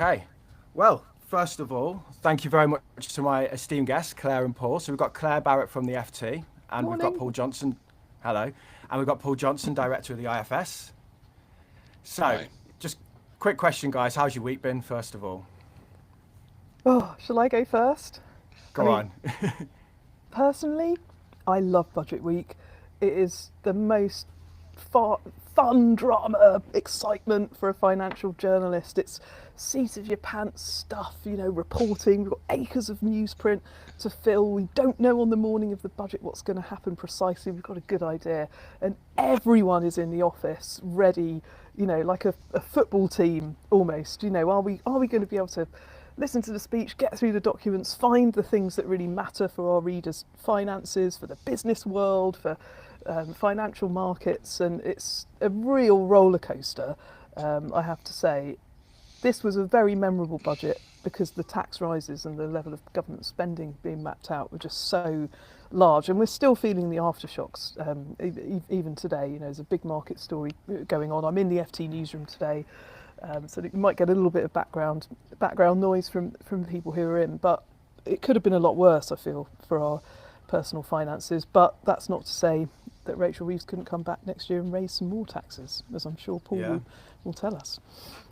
Okay. Well, first of all, thank you very much to my esteemed guests, Claire and Paul. So we've got Claer Barrett from the FT, and we've got Morning. Paul Johnson. Hello. And we've got Paul Johnson, Director of the IFS. So, Hi. just quick question, guys. How's your week been, first of all? Oh, shall I go first? I Go mean, on. personally, I love Budget Week. It is the most fun drama excitement for a financial journalist. It's seat of your pants stuff, reporting. We've got acres of newsprint to fill. We don't know on the morning of the budget what's going to happen precisely. We've got a good idea. And everyone is in the office ready, like a football team almost. Are we going to be able to listen to the speech, get through the documents, find the things that really matter for our readers' finances, for the business world, for financial markets, and it's a real roller coaster. I have to say, this was a very memorable budget because the tax rises and the level of government spending being mapped out were just so large, and we're still feeling the aftershocks even today. There's a big market story going on. I'm in the FT newsroom today. So you might get a little bit of background noise from people who are in, but it could have been a lot worse, I feel, for our personal finances. But that's not to say that Rachel Reeves couldn't come back next year and raise some more taxes, as I'm sure Paul Yeah. will tell us.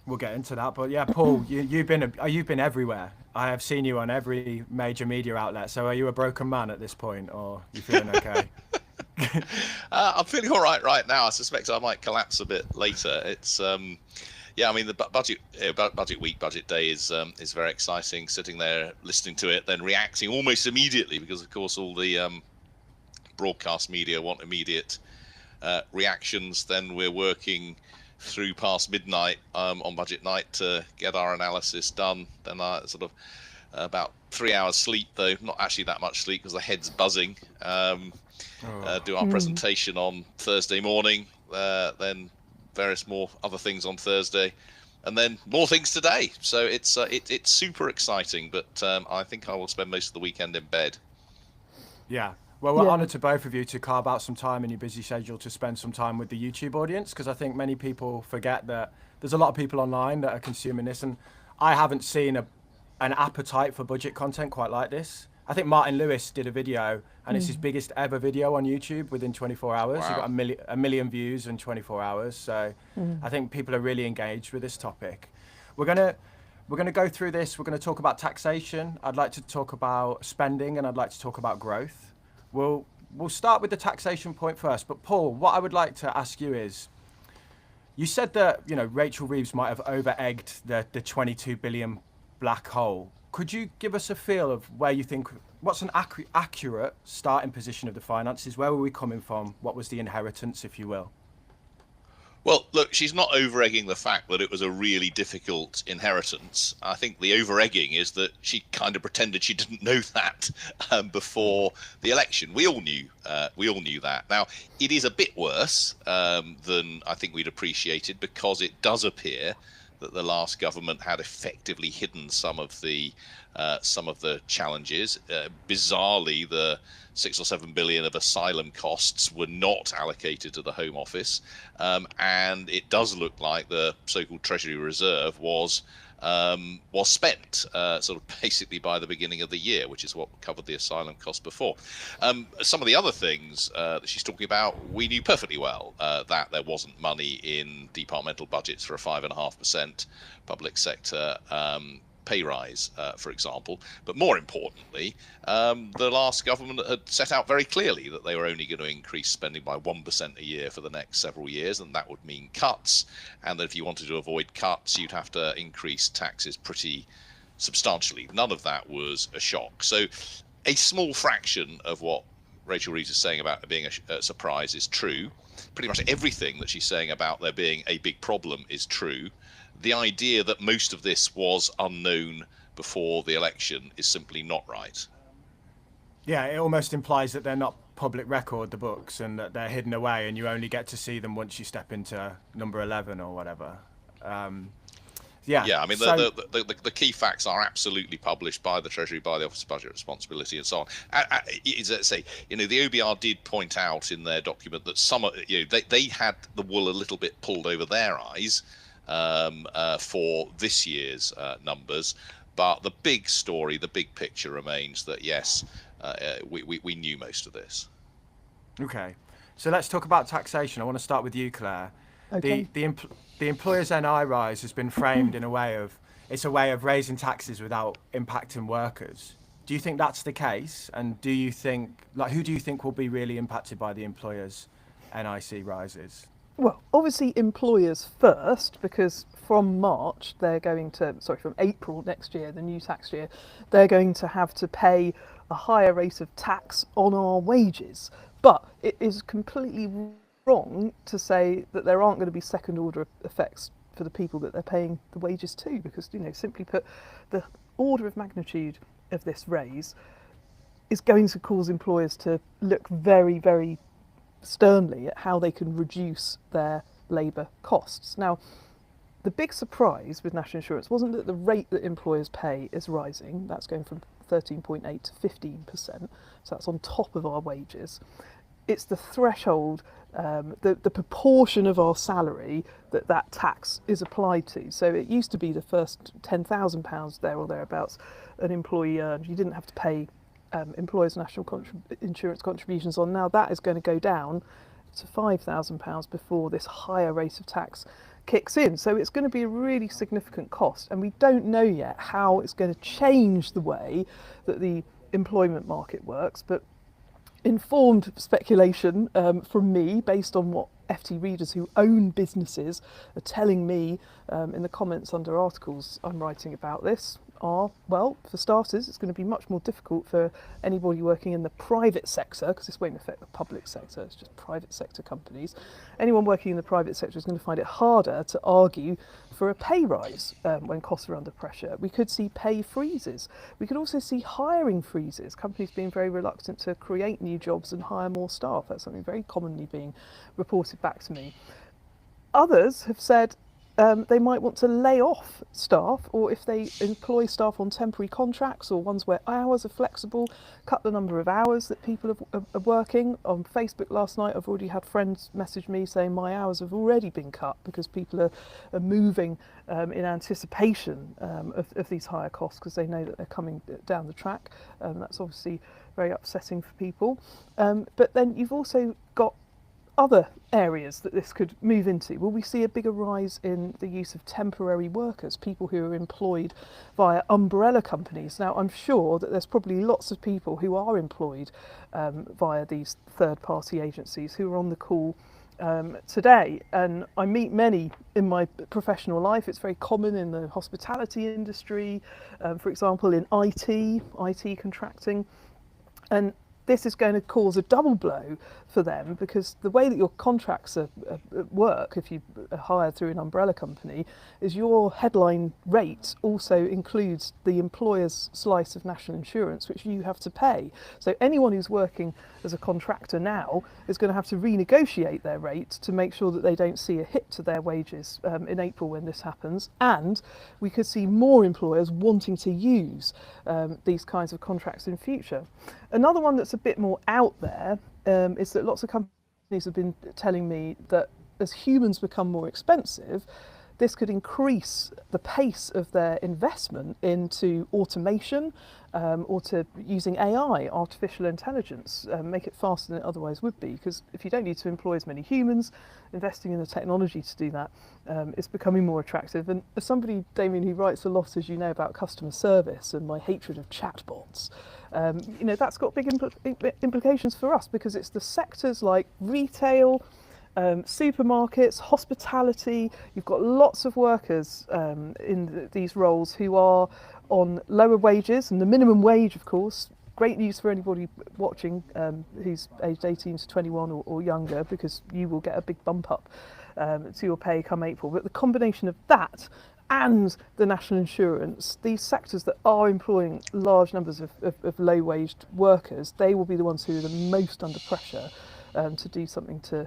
We'll get into that, but yeah, Paul, you've been everywhere. I have seen you on every major media outlet. So are you a broken man at this point, or you feeling okay? I'm feeling all right now. I suspect I might collapse a bit later. It's yeah, I mean the budget week, budget day is very exciting. Sitting there listening to it, then reacting almost immediately because of course all the broadcast media want immediate reactions. Then we're working through past midnight on budget night to get our analysis done. Then I sort of about 3 hours sleep, though not actually that much sleep because the head's buzzing. Do our presentation on Thursday morning, then various more other things on Thursday, and then more things today. So it's super exciting, but I think I will spend most of the weekend in bed. Yeah. Well, we're Yeah. honoured to both of you to carve out some time in your busy schedule to spend some time with the YouTube audience, because I think many people forget that there's a lot of people online that are consuming this, and I haven't seen an appetite for budget content quite like this. I think Martin Lewis did a video, and it's his biggest ever video on YouTube within 24 hours. He Wow. got a million views in 24 hours. So I think people are really engaged with this topic. We're gonna go through this. We're gonna talk about taxation. I'd like to talk about spending, and I'd like to talk about growth. We'll start with the taxation point first. But Paul, what I would like to ask you is, you said that Rachel Reeves might have over-egged the 22 billion black hole. Could you give us a feel of where you think, what's an accurate starting position of the finances? Where were we coming from? What was the inheritance, if you will? Well, look, she's not over-egging the fact that it was a really difficult inheritance. I think the over-egging is that she kind of pretended she didn't know that before the election. We all knew that. Now, it is a bit worse than I think we'd appreciated, because it does appear that the last government had effectively hidden some of the challenges. Bizarrely, the 6 or 7 billion of asylum costs were not allocated to the Home Office, and it does look like the so-called Treasury Reserve was spent sort of basically by the beginning of the year, which is what covered the asylum cost before. Some of the other things that she's talking about, we knew perfectly well that there wasn't money in departmental budgets for a 5.5% public sector pay rise, for example. But more importantly, the last government had set out very clearly that they were only going to increase spending by 1% a year for the next several years, and that would mean cuts, and that if you wanted to avoid cuts, you'd have to increase taxes pretty substantially. None of that was a shock. So a small fraction of what Rachel Reeves is saying about it being a surprise is true. Pretty much everything that she's saying about there being a big problem is true. The idea that most of this was unknown before the election is simply not right. Yeah, it almost implies that they're not public record, the books, and that they're hidden away, and you only get to see them once you step into number 11 or whatever. Yeah, I mean, the key facts are absolutely published by the Treasury, by the Office of Budget Responsibility, and so on. Let's say, the OBR did point out in their document that some, they had the wool a little bit pulled over their eyes, for this year's numbers. But the big story, the big picture remains that, yes, we knew most of this. Okay, so let's talk about taxation. I want to start with you, Claire. Okay. The employer's NI rise has been framed in a way of, it's a way of raising taxes without impacting workers. Do you think that's the case? And do you think, like, who do you think will be really impacted by the employer's NIC rises? Well, obviously employers first, because from March from April next year, the new tax year, they're going to have to pay a higher rate of tax on our wages. But it is completely wrong to say that there aren't going to be second order effects for the people that they're paying the wages to, because, simply put, the order of magnitude of this raise is going to cause employers to look very, very sternly at how they can reduce their labour costs. Now, the big surprise with national insurance wasn't that the rate that employers pay is rising. That's going from 13.8 to 15%, so that's on top of our wages. It's the threshold, the proportion of our salary that tax is applied to. So it used to be the first £10,000 there or thereabouts an employee earned. You didn't have to pay employers' national insurance contributions on. Now that is going to go down to £5,000 before this higher rate of tax kicks in. So it's going to be a really significant cost, and we don't know yet how it's going to change the way that the employment market works. But informed speculation from me, based on what FT readers who own businesses are telling me in the comments under articles I'm writing about this, are, well, for starters, it's going to be much more difficult for anybody working in the private sector, because this won't affect the public sector, it's just private sector companies. Anyone working in the private sector is going to find it harder to argue for a pay rise when costs are under pressure. We could see pay freezes. We could also see hiring freezes, companies being very reluctant to create new jobs and hire more staff. That's something very commonly being reported back to me. Others have said they might want to lay off staff, or if they employ staff on temporary contracts or ones where hours are flexible, cut the number of hours that people are working. On Facebook last night, I've already had friends message me saying my hours have already been cut because people are moving in anticipation of these higher costs, because they know that they're coming down the track. That's obviously very upsetting for people. But then you've also got other areas that this could move into. Will we see a bigger rise in the use of temporary workers, people who are employed via umbrella companies? Now, I'm sure that there's probably lots of people who are employed via these third-party agencies who are on the call today, and I meet many in my professional life. It's very common in the hospitality industry, for example, in IT contracting, and this is going to cause a double blow for them, because the way that your contracts work, if you are hired through an umbrella company, is your headline rate also includes the employer's slice of national insurance, which you have to pay. So anyone who's working as a contractor now is going to have to renegotiate their rate to make sure that they don't see a hit to their wages in April when this happens. And we could see more employers wanting to use these kinds of contracts in future. Another one that's a bit more out there is that lots of companies have been telling me that as humans become more expensive, this could increase the pace of their investment into automation or to using AI, artificial intelligence, make it faster than it otherwise would be. Because if you don't need to employ as many humans, investing in the technology to do that is becoming more attractive. And as somebody, Damien, who writes a lot, as you know, about customer service and my hatred of chatbots, that's got big implications for us, because it's the sectors like retail, supermarkets, hospitality. You've got lots of workers in these roles who are on lower wages, and the minimum wage, of course, great news for anybody watching who's aged 18 to 21 or younger, because you will get a big bump up to your pay come April. But the combination of that and the national insurance, these sectors that are employing large numbers of low-waged workers, they will be the ones who are the most under pressure to do something to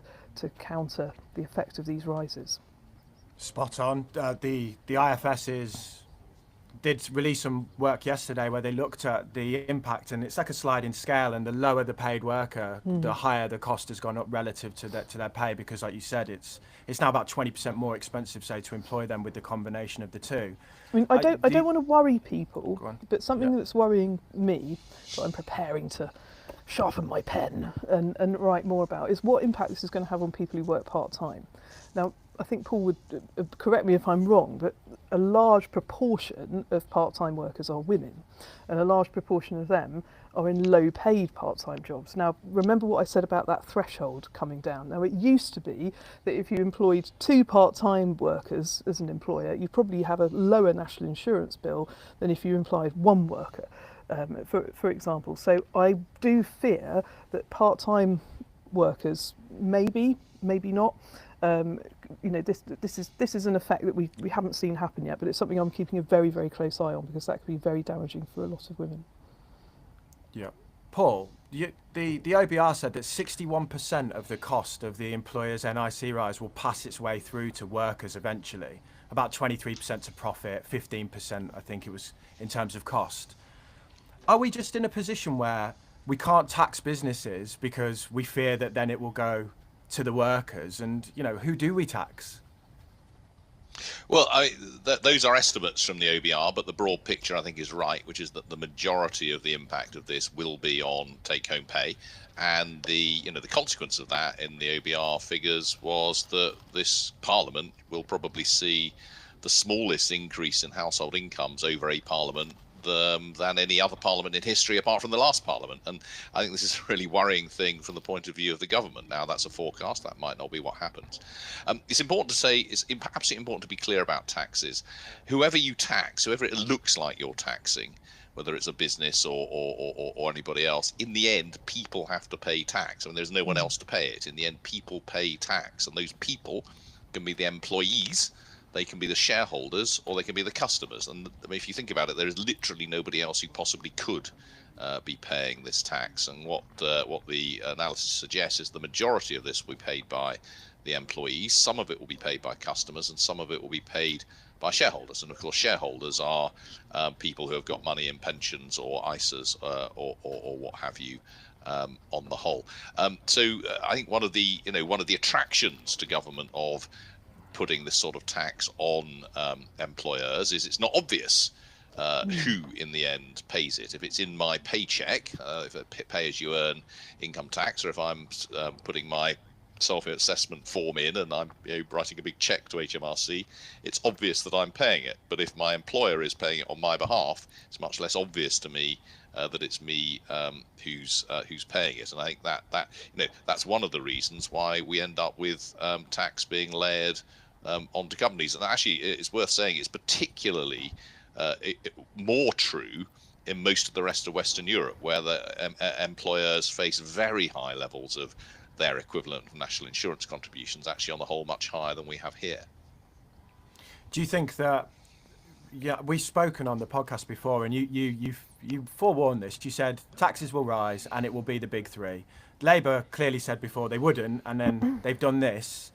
counter the effect of these rises. Spot on. The IFS is did release some work yesterday where they looked at the impact, and it's like a sliding scale, and the lower the paid worker, the higher the cost has gone up relative to their pay, because like you said, it's now about 20% more expensive, say, to employ them with the combination of the two. I mean, I don't want to worry people, but something Yeah. that's worrying me, that I'm preparing to sharpen my pen and write more about, is what impact this is going to have on people who work part-time. Now, I think Paul would correct me if I'm wrong, but a large proportion of part-time workers are women, and a large proportion of them are in low-paid part-time jobs. Now, remember what I said about that threshold coming down. Now, it used to be that if you employed 2 part-time workers as an employer, you'd probably have a lower national insurance bill than if you employed 1 worker, for example. So I do fear that part-time workers, maybe not, this is an effect that we haven't seen happen yet, but it's something I'm keeping a very, very close eye on, because that could be very damaging for a lot of women. Yeah. Paul, the OBR said that 61% of the cost of the employer's NIC rise will pass its way through to workers eventually. About 23% to profit, 15% I think it was in terms of cost. Are we just in a position where we can't tax businesses because we fear that then it will go to the workers? And, who do we tax? Well, those are estimates from the OBR, but the broad picture, I think, is right, which is that the majority of the impact of this will be on take-home pay, and the consequence of that in the OBR figures was that this Parliament will probably see the smallest increase in household incomes over a Parliament than any other Parliament in history, apart from the last Parliament. And I think this is a really worrying thing from the point of view of the government. Now, that's a forecast. That might not be what happens. It's important to say, it's absolutely important to be clear about taxes. Whoever you tax, whoever it looks like you're taxing, whether it's a business or anybody else, in the end, people have to pay tax. I mean, there's no one else to pay it. In the end, people pay tax, and those people can be the employees, they can be the shareholders, or they can be the customers. And I mean, if you think about it, there is literally nobody else who possibly could be paying this tax. And what the analysis suggests is the majority of this will be paid by the employees. Some of it will be paid by customers, and some of it will be paid by shareholders. And of course, shareholders are people who have got money in pensions or ISAs or what have you. On the whole, so I think one of the attractions to government of putting this sort of tax on employers is it's not obvious who in the end pays it. If it's in my paycheck, if I pay as you earn income tax, or if I'm putting my self-assessment form in and I'm writing a big check to HMRC, it's obvious that I'm paying it. But if my employer is paying it on my behalf, it's much less obvious to me that it's me who's paying it. And I think that's one of the reasons why we end up with tax being layered onto companies. And actually, it's worth saying it's particularly more true in most of the rest of Western Europe, where the employers face very high levels of their equivalent of national insurance contributions, actually on the whole much higher than we have here. Do you think that, we've spoken on the podcast before, and you forewarned this. You said taxes will rise and it will be the big 3. Labour clearly said before they wouldn't, and then they've done this.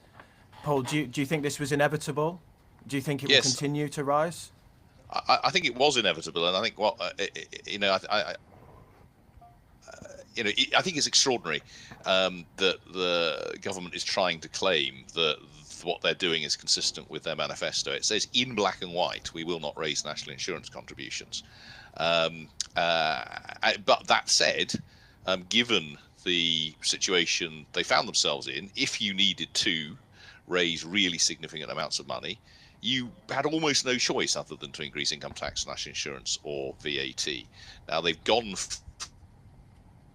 Paul, do you think this was inevitable? Do you think it will continue to rise? I think it was inevitable, and I think I think it's extraordinary that the government is trying to claim that what they're doing is consistent with their manifesto. It says in black and white, we will not raise national insurance contributions. But that said, given the situation they found themselves in, if you needed to raise really significant amounts of money, you had almost no choice other than to increase income tax, national insurance, or VAT. Now they've gone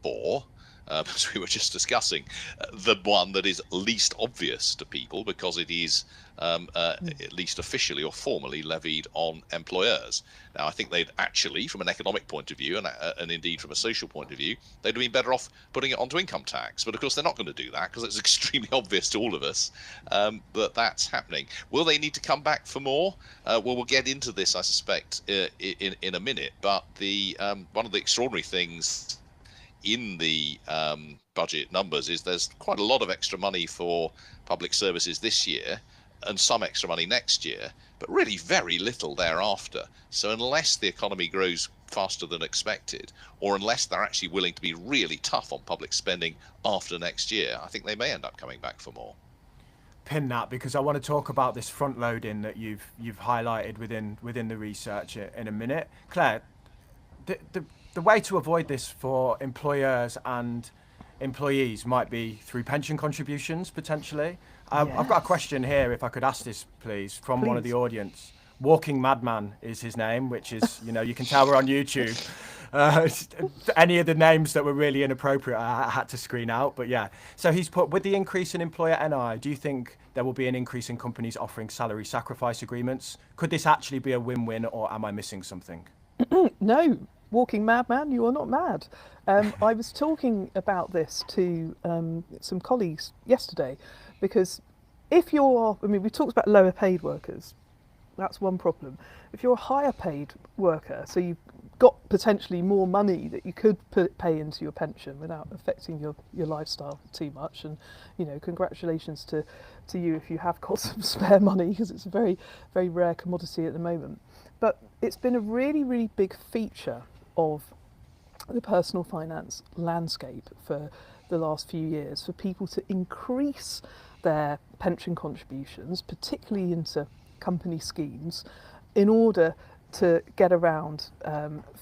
for, as we were just discussing, the one that is least obvious to people, because it is at least officially or formally levied on employers. Now, I think they'd actually, from an economic point of view, and indeed from a social point of view, they'd have been better off putting it onto income tax. But of course, they're not going to do that, because it's extremely obvious to all of us that that's happening. Will they need to come back for more? Well, we'll get into this, I suspect, in a minute. But one of the extraordinary things in the budget numbers is there's quite a lot of extra money for public services this year, and some extra money next year, but really very little thereafter. So unless the economy grows faster than expected, or unless they're actually willing to be really tough on public spending after next year, I think they may end up coming back for more. Pin that, because I want to talk about this front loading that you've highlighted within the research in a minute. Claire, the way to avoid this for employers and employees might be through pension contributions potentially. I've got a question here, if I could ask this please, from one of the audience. Walking Madman is his name, which is, you can tell we're on YouTube. Any of the names that were really inappropriate I had to screen out, but yeah. So he's put, with the increase in employer NI, do you think there will be an increase in companies offering salary sacrifice agreements? Could this actually be a win-win, or am I missing something? No, Walking Madman, you are not mad. I was talking about this to some colleagues yesterday, because if we talked about lower paid workers, that's one problem. If you're a higher paid worker, so you've got potentially more money that you could pay into your pension without affecting your lifestyle too much, and congratulations to you if you have got some spare money, because it's a very, very rare commodity at the moment. But it's been a really, really big feature of the personal finance landscape for the last few years for people to increase their pension contributions, particularly into company schemes, in order to get around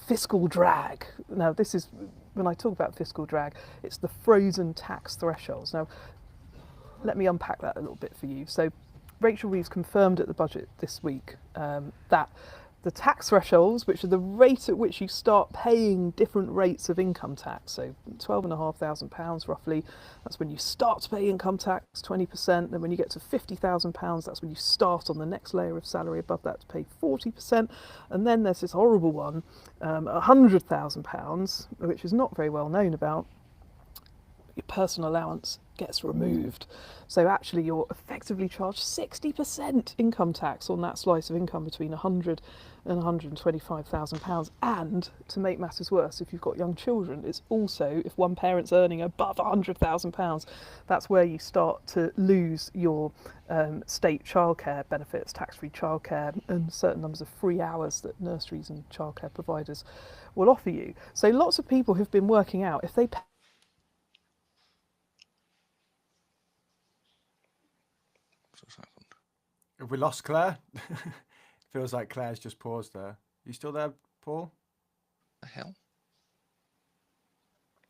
fiscal drag. Now, this is, when I talk about fiscal drag, it's the frozen tax thresholds. Now, let me unpack that a little bit for you. So Rachel Reeves confirmed at the budget this week that the tax thresholds, which are the rate at which you start paying different rates of income tax, so £12,500 roughly, that's when you start to pay income tax, 20%. Then when you get to £50,000, that's when you start on the next layer of salary above that to pay 40%. And then there's this horrible one, £100,000, which is not very well known about. Your personal allowance gets removed. So actually you're effectively charged 60% income tax on that slice of income between £100,000 and £125,000. And to make matters worse, if you've got young children, it's also, if one parent's earning above £100,000, that's where you start to lose your state childcare benefits, tax-free childcare, and certain numbers of free hours that nurseries and childcare providers will offer you. So lots of people have been working out if they pay. Have we lost Claire? Feels like Claire's just paused there. You still there, Paul? The hell?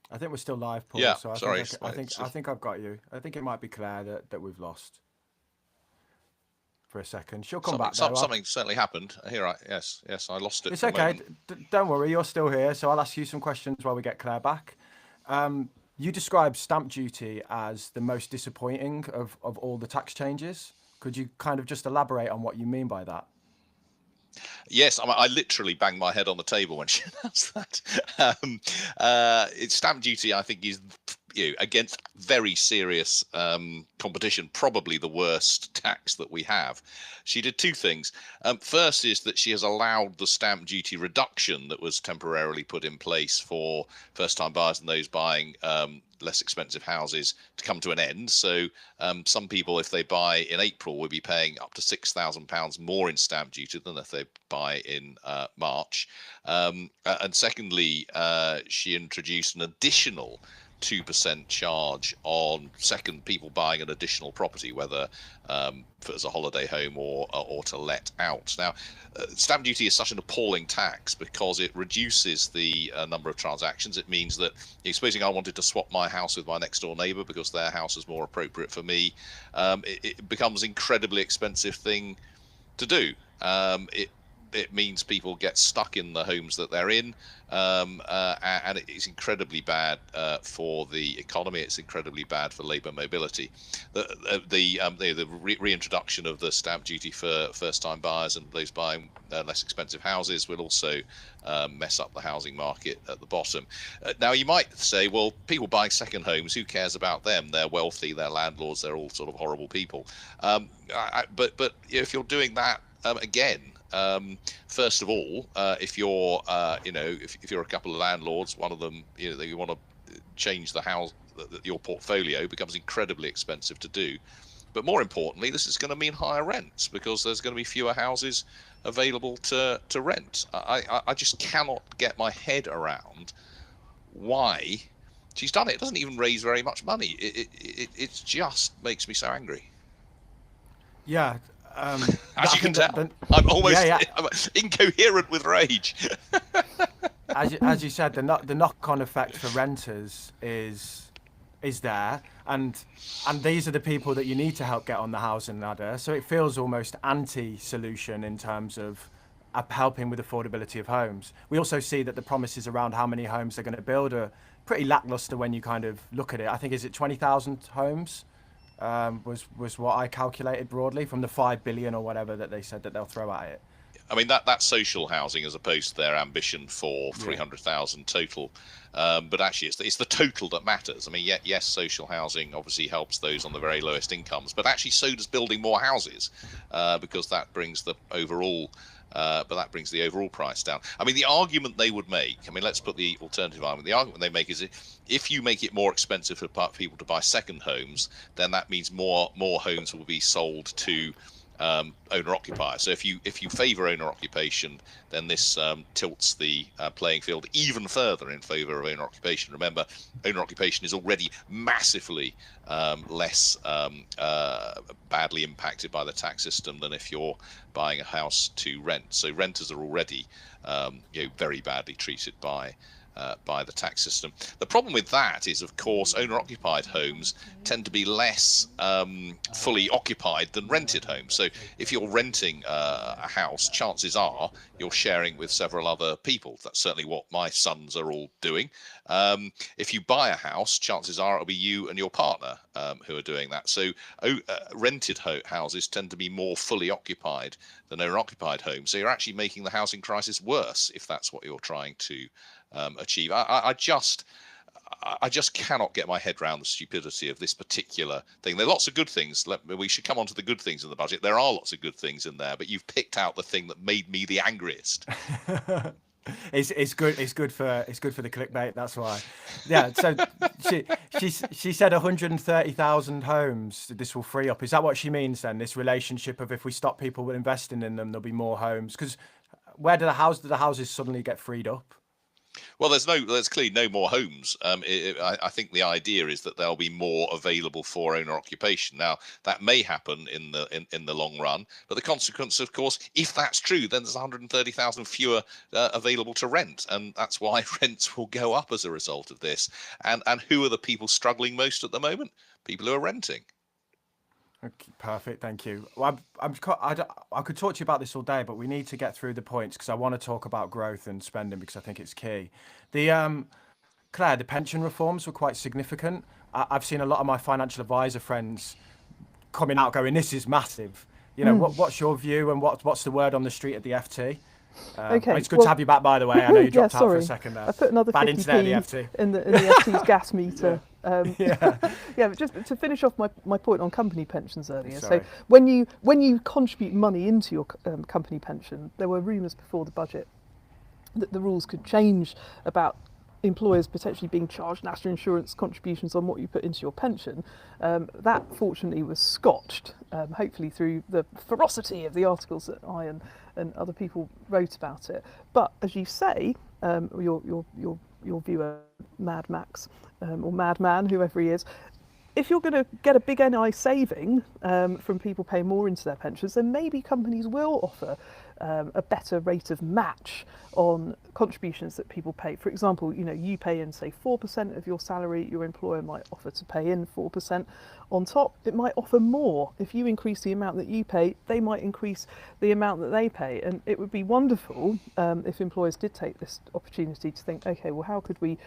I think we're still live, Paul. Yeah, so sorry. I think I've got you. I think it might be Claire that we've lost for a second. She'll come back. Something certainly happened. Yes, I lost it. It's okay. Don't worry, you're still here. So I'll ask you some questions while we get Claire back. You described stamp duty as the most disappointing of all the tax changes. Could you kind of just elaborate on what you mean by that? Yes, I literally banged my head on the table when she announced that. It's stamp duty, I think, is against very serious competition, probably the worst tax that we have. She did two things. First is that she has allowed the stamp duty reduction that was temporarily put in place for first-time buyers and those buying less expensive houses to come to an end. So some people, if they buy in April, will be paying up to £6,000 more in stamp duty than if they buy in March. And secondly, she introduced an additional 2% charge on people buying an additional property, whether as a holiday home or to let out. Now, stamp duty is such an appalling tax because it reduces the number of transactions. It means that, supposing I wanted to swap my house with my next door neighbour because their house is more appropriate for me, it becomes an incredibly expensive thing to do. It means people get stuck in the homes that they're in, and it's incredibly bad for the economy. It's incredibly bad for labour mobility. The reintroduction of the stamp duty for first-time buyers and those buying less expensive houses will also mess up the housing market at the bottom. Now, you might say, well, people buying second homes, who cares about them? They're wealthy, they're landlords, they're all sort of horrible people. But if you're doing that again. First of all, if you're, if you're a couple of landlords, one of them, you want to change the house, your portfolio becomes incredibly expensive to do. But more importantly, this is going to mean higher rents because there's going to be fewer houses available to rent. I just cannot get my head around why she's done it. It doesn't even raise very much money. It just makes me so angry. Yeah. As you can tell, I'm almost I'm incoherent with rage. As you said, the knock-on effect for renters is there, and these are the people that you need to help get on the housing ladder. So it feels almost anti-solution in terms of helping with affordability of homes. We also see that the promises around how many homes they're going to build are pretty lackluster when you kind of look at it. I think, is it 20,000 homes? Was what I calculated broadly from the 5 billion or whatever that they said that they'll throw at it. I mean, that's social housing as opposed to their ambition for 300,000 total. But actually, it's the total that matters. I mean, yes, social housing obviously helps those on the very lowest incomes, but actually so does building more houses because that brings the overall price down. I mean, the argument they would make, I mean, let's put the alternative argument. The argument they make is if you make it more expensive for people to buy second homes, then that means more homes will be sold to owner-occupier. So if you favour owner-occupation, then this tilts the playing field even further in favour of owner-occupation. Remember, owner-occupation is already massively less badly impacted by the tax system than if you're buying a house to rent. So renters are already very badly treated by the tax system. The problem with that is, of course, owner-occupied homes tend to be less fully occupied than rented homes. So if you're renting a house, chances are you're sharing with several other people. That's certainly what my sons are all doing. If you buy a house, chances are it'll be you and your partner who are doing that. So rented houses tend to be more fully occupied than owner-occupied homes. So you're actually making the housing crisis worse if that's what you're trying to achieve. I just cannot get my head around the stupidity of this particular thing. There are lots of good things. We should come on to the good things in the budget. There are lots of good things in there, but you've picked out the thing that made me the angriest. It's good for the clickbait. That's why. Yeah. So she said 130,000 homes this will free up. Is that what she means then? This relationship of if we stop people investing in them, there'll be more homes. Because where do the houses suddenly get freed up? Well, there's clearly no more homes. I think the idea is that there'll be more available for owner occupation. Now, that may happen in the long run, but the consequence, of course, if that's true, then there's 130,000 fewer available to rent, and that's why rents will go up as a result of this. And who are the people struggling most at the moment? People who are renting. Okay, perfect, thank you. Well, I could talk to you about this all day, but we need to get through the points because I want to talk about growth and spending because I think it's key. Claire, the pension reforms were quite significant. I've seen a lot of my financial advisor friends coming out going, "This is massive." You know, what's your view and what's the word on the street at the FT? Okay, it's good to have you back, by the way. I know you dropped out for a second there. I put another bad 50p internet at the FT. in the FT's gas meter. Yeah. But just to finish off my point on company pensions earlier. Sorry. So when you contribute money into your company pension, there were rumours before the budget that the rules could change about employers potentially being charged national insurance contributions on what you put into your pension. That fortunately was scotched, hopefully through the ferocity of the articles that I and other people wrote about it. But as you say, your viewer, Mad Max, or Madman, whoever he is, if you're going to get a big NI saving from people paying more into their pensions, then maybe companies will offer a better rate of match on contributions that people pay. For example, you pay in, say, 4% of your salary, your employer might offer to pay in 4%. On top, it might offer more. If you increase the amount that you pay, they might increase the amount that they pay. And it would be wonderful if employers did take this opportunity to think, okay, well, how could we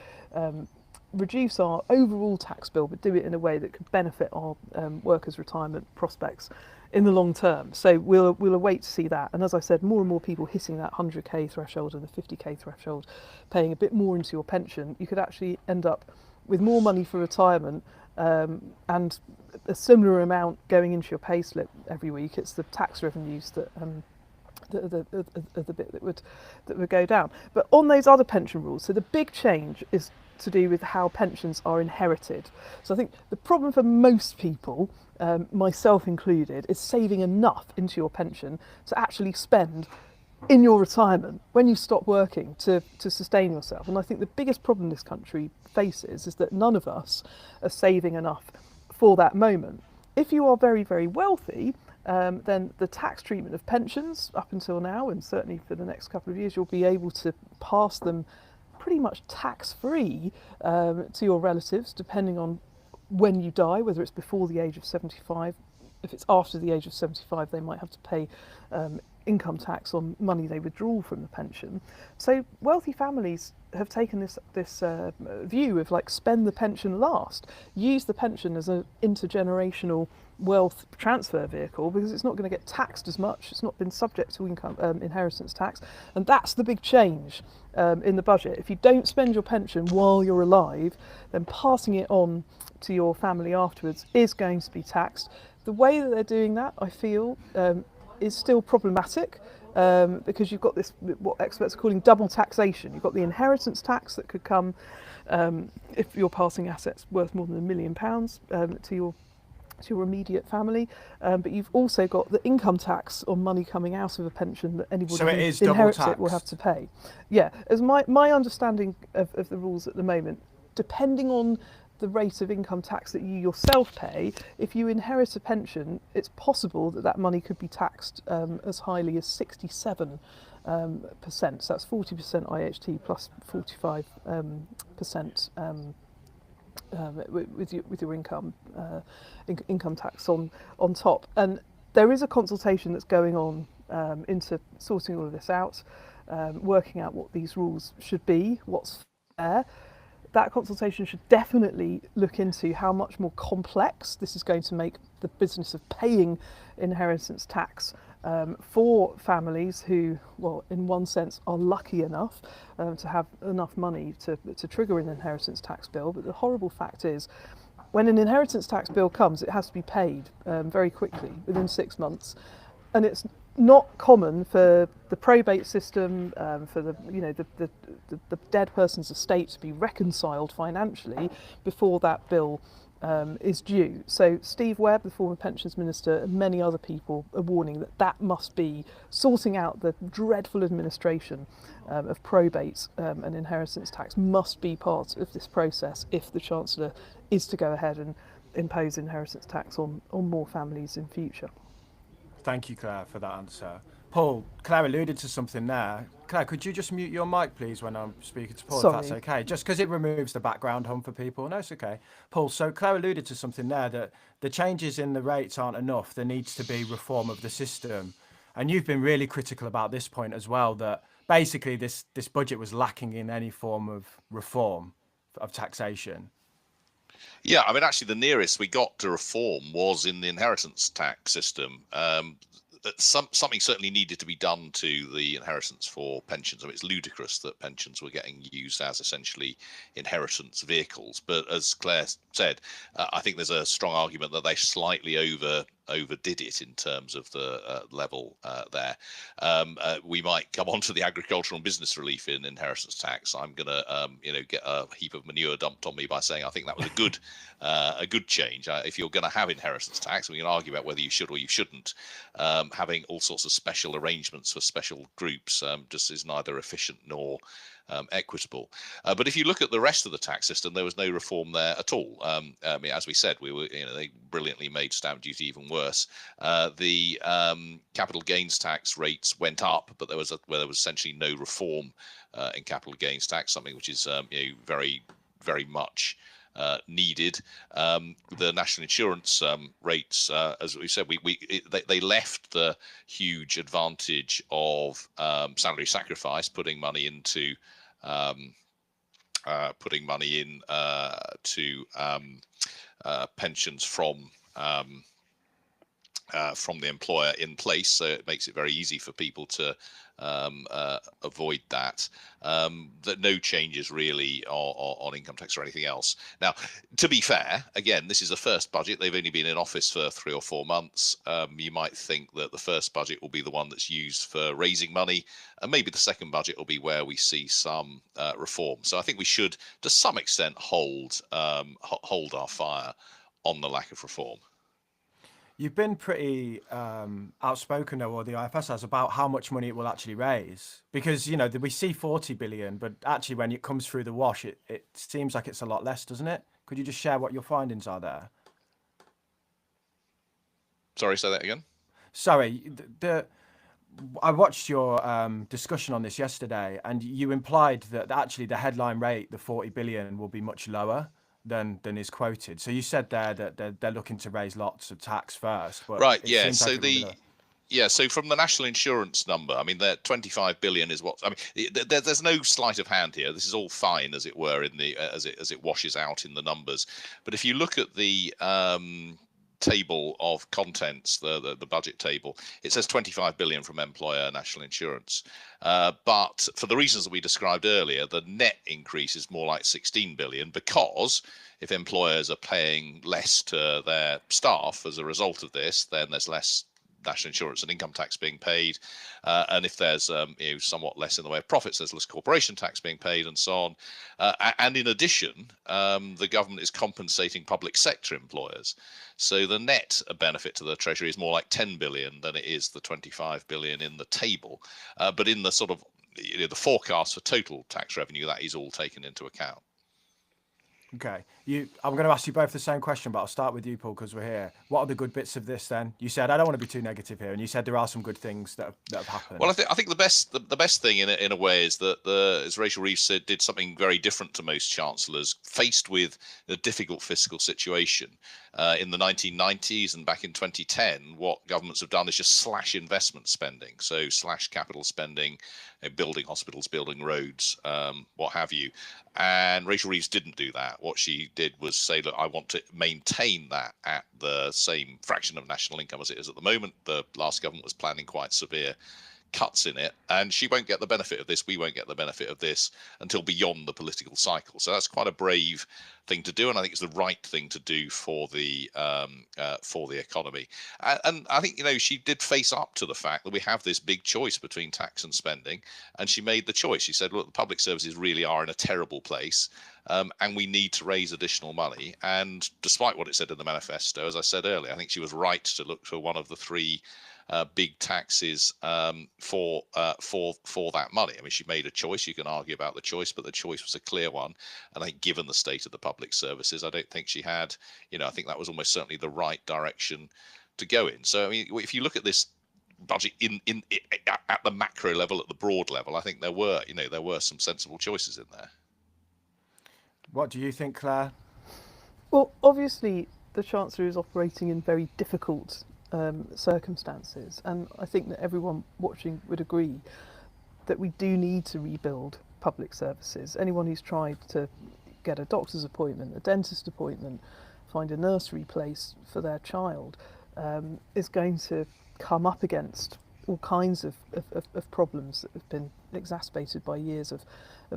reduce our overall tax bill, but do it in a way that could benefit our workers' retirement prospects in the long term. So we'll await to see that. And as I said, more and more people hitting that 100k threshold and the 50k threshold, paying a bit more into your pension, you could actually end up with more money for retirement and a similar amount going into your pay slip every week. It's the tax revenues that the bit that would go down. But on those other pension rules, so the big change is to do with how pensions are inherited. So I think the problem for most people, myself included, is saving enough into your pension to actually spend in your retirement when you stop working to sustain yourself. And I think the biggest problem this country faces is that none of us are saving enough for that moment. If you are very, very wealthy, then the tax treatment of pensions up until now, and certainly for the next couple of years, you'll be able to pass them pretty much tax-free to your relatives, depending on when you die, whether it's before the age of 75. If it's after the age of 75, they might have to pay income tax on money they withdraw from the pension. So wealthy families have taken this view of like, spend the pension last, use the pension as an intergenerational wealth transfer vehicle, because it's not going to get taxed as much. It's not been subject to income inheritance tax, and that's the big change in the budget. If you don't spend your pension while you're alive, then passing it on to your family afterwards is going to be taxed. The way that they're doing that, I feel, is still problematic, because you've got this, what experts are calling double taxation. You've got the inheritance tax that could come if you're passing assets worth more than £1 million to your immediate family, but you've also got the income tax on money coming out of a pension that anybody So it who is double inherits tax. it will have to pay. Yeah, as my understanding of the rules at the moment, depending on the rate of income tax that you yourself pay, if you inherit a pension, it's possible that that money could be taxed as highly as 67%. So that's 40% IHT plus 45% with your income tax on top. And there is a consultation that's going on into sorting all of this out, working out what these rules should be, what's fair. That consultation should definitely look into how much more complex this is going to make the business of paying inheritance tax for families who, well, in one sense, are lucky enough to have enough money to trigger an inheritance tax bill. But the horrible fact is, when an inheritance tax bill comes, it has to be paid very quickly, within 6 months. And it's not common for the probate system, for the dead person's estate to be reconciled financially before that bill is due. So Steve Webb, the former pensions minister, and many other people are warning that that must be sorting out the dreadful administration of probate and inheritance tax must be part of this process if the Chancellor is to go ahead and impose inheritance tax on more families in future. Thank you, Claire, for that answer. Paul, Claire alluded to something there. Claire, could you just mute your mic, please, when I'm speaking to Paul, Sorry. if that's okay? Just because it removes the background hum for people. No, it's okay. Paul, so Claire alluded to something there, that the changes in the rates aren't enough. There needs to be reform of the system. And you've been really critical about this point as well, that basically this budget was lacking in any form of reform of taxation. Yeah, I mean, actually, the nearest we got to reform was in the inheritance tax system. Something certainly needed to be done to the inheritance for pensions. I mean, it's ludicrous that pensions were getting used as essentially inheritance vehicles. But as Claire said, I think there's a strong argument that they slightly overdid it in terms of the level there. We might come on to the agricultural and business relief in inheritance tax. I'm going to get a heap of manure dumped on me by saying I think that was a good change. If you're going to have inheritance tax, we can argue about whether you should or you shouldn't. Having all sorts of special arrangements for special groups just is neither efficient nor equitable. But if you look at the rest of the tax system, there was no reform there at all. I mean, as we said, they brilliantly made stamp duty even worse. The capital gains tax rates went up, but there was essentially no reform in capital gains tax, something which is very, very much needed. The national insurance rates, as we said, they left the huge advantage of salary sacrifice, putting money into pensions from the employer in place, so it makes it very easy for people to avoid that. That no changes really on income tax or anything else. Now, to be fair, again, this is the first budget. They've only been in office for 3 or 4 months. You might think that the first budget will be the one that's used for raising money, and maybe the second budget will be where we see some reform. So I think we should, to some extent, hold our fire on the lack of reform. You've been pretty outspoken, though, or the IFS has, about how much money it will actually raise. Because, you know, we see 40 billion, but actually when it comes through the wash, it seems like it's a lot less, doesn't it? Could you just share what your findings are there? Sorry, say that again? Sorry, I watched your discussion on this yesterday, and you implied that actually the headline rate, the 40 billion, will be much lower than is quoted. So you said there that they're looking to raise lots of tax first, but right, it yeah. seems So like so from the national insurance number, I mean, the 25 billion is what I mean. There's no sleight of hand here. This is all fine, as it were, in the as it washes out in the numbers. But if you look at the table of contents, the budget table, it says 25 billion from employer national insurance. But for the reasons that we described earlier, the net increase is more like 16 billion, because if employers are paying less to their staff as a result of this, then there's less national insurance and income tax being paid, and if there's somewhat less in the way of profits, there's less corporation tax being paid, and so on. And in addition, the government is compensating public sector employers, so the net benefit to the Treasury is more like 10 billion than it is the 25 billion in the table. But in the sort of the forecast for total tax revenue, that is all taken into account. Okay. I'm going to ask you both the same question, but I'll start with you, Paul, because we're here. What are the good bits of this then? You said, I don't want to be too negative here, and you said there are some good things that have happened. Well, I think the best thing in a way is that as Rachel Reeves said, did something very different to most chancellors faced with a difficult fiscal situation. In the 1990s and back in 2010, what governments have done is just slash investment spending. So slash capital spending, building hospitals, building roads, what have you. And Rachel Reeves didn't do that. What she did was say, look, I want to maintain that at the same fraction of national income as it is at the moment. The last government was planning quite severe cuts in it, and she won't get the benefit of this. We won't get the benefit of this until beyond the political cycle. So that's quite a brave thing to do, and I think it's the right thing to do for the economy. And I think she did face up to the fact that we have this big choice between tax and spending, and she made the choice. She said, look, the public services really are in a terrible place, and we need to raise additional money. And despite what it said in the manifesto, as I said earlier, I think she was right to look for one of the three big taxes for that money. I mean, she made a choice. You can argue about the choice, but the choice was a clear one. And I think, given the state of the public services, I don't think she had. I think that was almost certainly the right direction to go in. So, I mean, if you look at this budget at the macro level, at the broad level, I think there were some sensible choices in there. What do you think, Claire? Well, obviously, the Chancellor is operating in very difficult circumstances, and I think that everyone watching would agree that we do need to rebuild public services. Anyone who's tried to get a doctor's appointment, a dentist appointment, find a nursery place for their child is going to come up against all kinds of problems that have been exacerbated by years of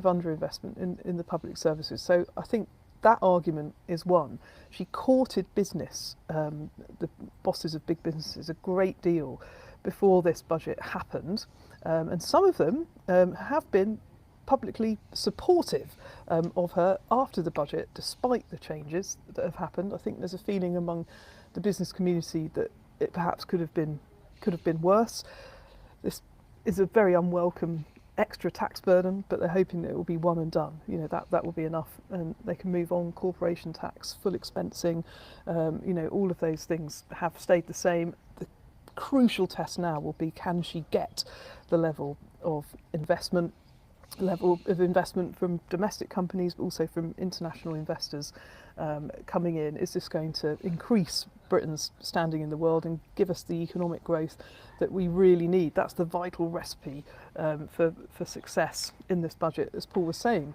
underinvestment in the public services. So I think that argument is one. She courted business, the bosses of big businesses, a great deal before this budget happened, and some of them have been publicly supportive of her after the budget, despite the changes that have happened. I think there's a feeling among the business community that it perhaps could have been worse. This is a very unwelcome extra tax burden, but they're hoping that it will be one and done. That will be enough, and they can move on. Corporation tax, full expensing, all of those things have stayed the same. The crucial test now will be, can she get the level of investment from domestic companies, but also from international investors coming in? Is this going to increase Britain's standing in the world and give us the economic growth that we really need? That's the vital recipe for success in this budget, as Paul was saying.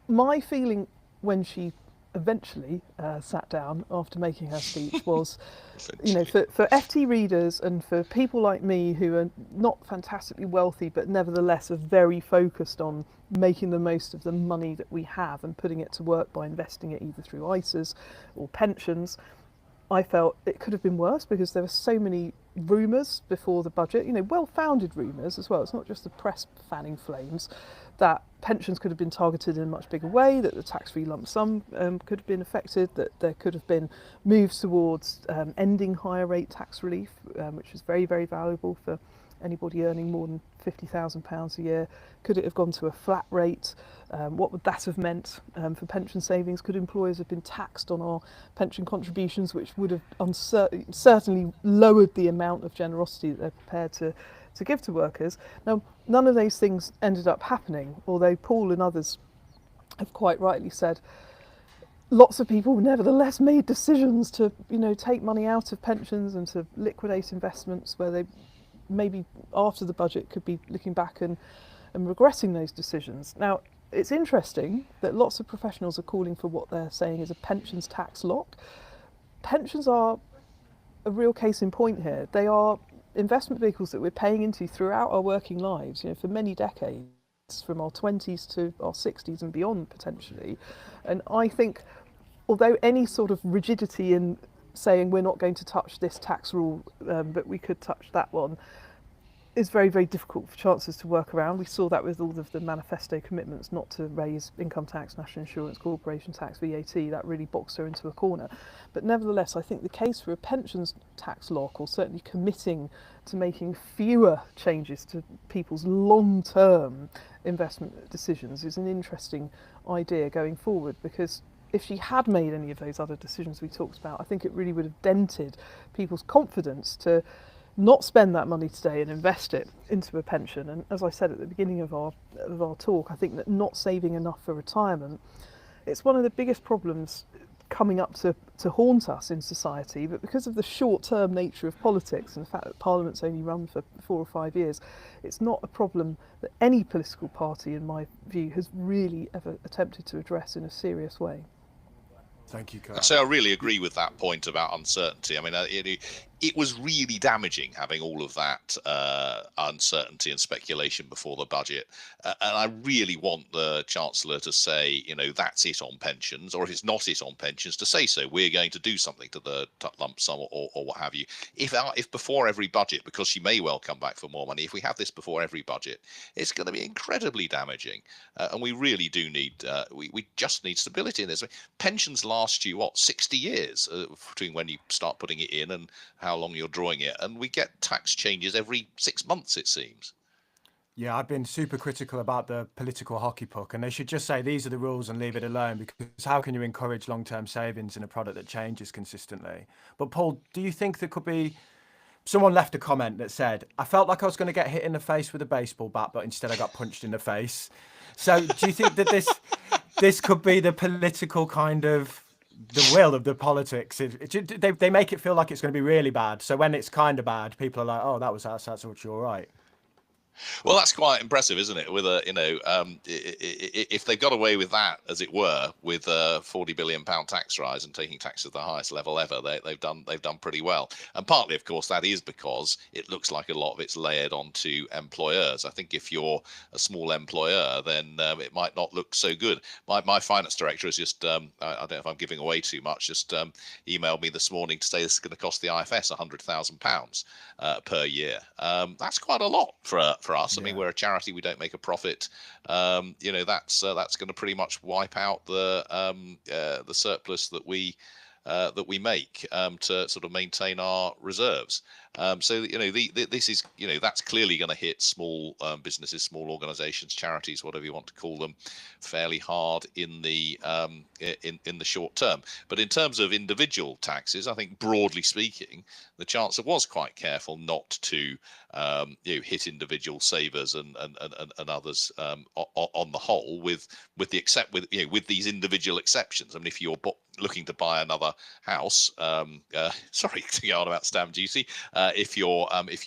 My feeling when she eventually sat down after making her speech was, for FT readers and for people like me who are not fantastically wealthy but nevertheless are very focused on making the most of the money that we have and putting it to work by investing it either through ISAs or pensions, I felt it could have been worse because there were so many rumours before the budget, well-founded rumours as well. It's not just the press fanning flames, that pensions could have been targeted in a much bigger way, that the tax-free lump sum could have been affected, that there could have been moves towards ending higher rate tax relief, which is very, very valuable for anybody earning more than £50,000 a year. Could it have gone to a flat rate? What would that have meant for pension savings? Could employers have been taxed on our pension contributions, which would have certainly lowered the amount of generosity that they're prepared to give to workers? Now, none of those things ended up happening, although Paul and others have quite rightly said lots of people nevertheless made decisions to, take money out of pensions and to liquidate investments where they maybe after the budget could be looking back and regretting those decisions. Now, it's interesting that lots of professionals are calling for what they're saying is a pensions tax lock. Pensions are a real case in point here. They are investment vehicles that we're paying into throughout our working lives, for many decades, from our 20s to our 60s and beyond potentially. And I think, although any sort of rigidity in saying we're not going to touch this tax rule, but we could touch that one, is very, very difficult for chancellors to work around. We saw that with all of the manifesto commitments not to raise income tax, national insurance, corporation tax, VAT. That really boxed her into a corner. But nevertheless, I think the case for a pensions tax lock, or certainly committing to making fewer changes to people's long-term investment decisions, is an interesting idea going forward, because if she had made any of those other decisions we talked about, I think it really would have dented people's confidence to not spend that money today and invest it into a pension. And as I said at the beginning of our talk, I think that not saving enough for retirement, it's one of the biggest problems coming up to haunt us in society. But because of the short-term nature of politics and the fact that Parliament's only run for 4 or 5 years, it's not a problem that any political party, in my view, has really ever attempted to address in a serious way. Thank you, Claer. So I really agree with that point about uncertainty. I mean, it was really damaging having all of that uncertainty and speculation before the budget. And I really want the Chancellor to say, that's it on pensions, or if it's not it on pensions, to say so. We're going to do something to the lump sum or what have you. If before every budget, because she may well come back for more money, if we have this before every budget, it's going to be incredibly damaging. And we really do need, we just need stability in this. Pensions last you, 60 years between when you start putting it in and how long you're drawing it, and we get tax changes every 6 months, it seems. Yeah, I've been super critical about the political hockey puck, and they should just say these are the rules and leave it alone, because how can you encourage long-term savings in a product that changes consistently? But Paul, do you think there could be... Someone left a comment that said, I felt like I was going to get hit in the face with a baseball bat, but instead I got punched in the face. So do you think that this could be the political kind of the will of the politics? They make it feel like it's going to be really bad. So when it's kind of bad, people are like, oh, that's actually all right. Well, that's quite impressive, isn't it? With if they got away with that, as it were, with a £40 billion tax rise and taking tax at the highest level ever, they've done pretty well. And partly, of course, that is because it looks like a lot of it's layered onto employers. I think if you're a small employer, then it might not look so good. My finance director has just, I don't know if I'm giving away too much, just emailed me this morning to say this is going to cost the IFS £100,000 per year. That's quite a lot for us. I mean, we're a charity; we don't make a profit. That's going to pretty much wipe out the surplus that we make to sort of maintain our reserves. This is that's clearly going to hit small businesses, small organisations, charities, whatever you want to call them, fairly hard in the short term. But in terms of individual taxes, I think broadly speaking, the Chancellor was quite careful not to hit individual savers and others on the whole, with these individual exceptions. I mean, if you're looking to buy another house, sorry to go on about stamp duty, if you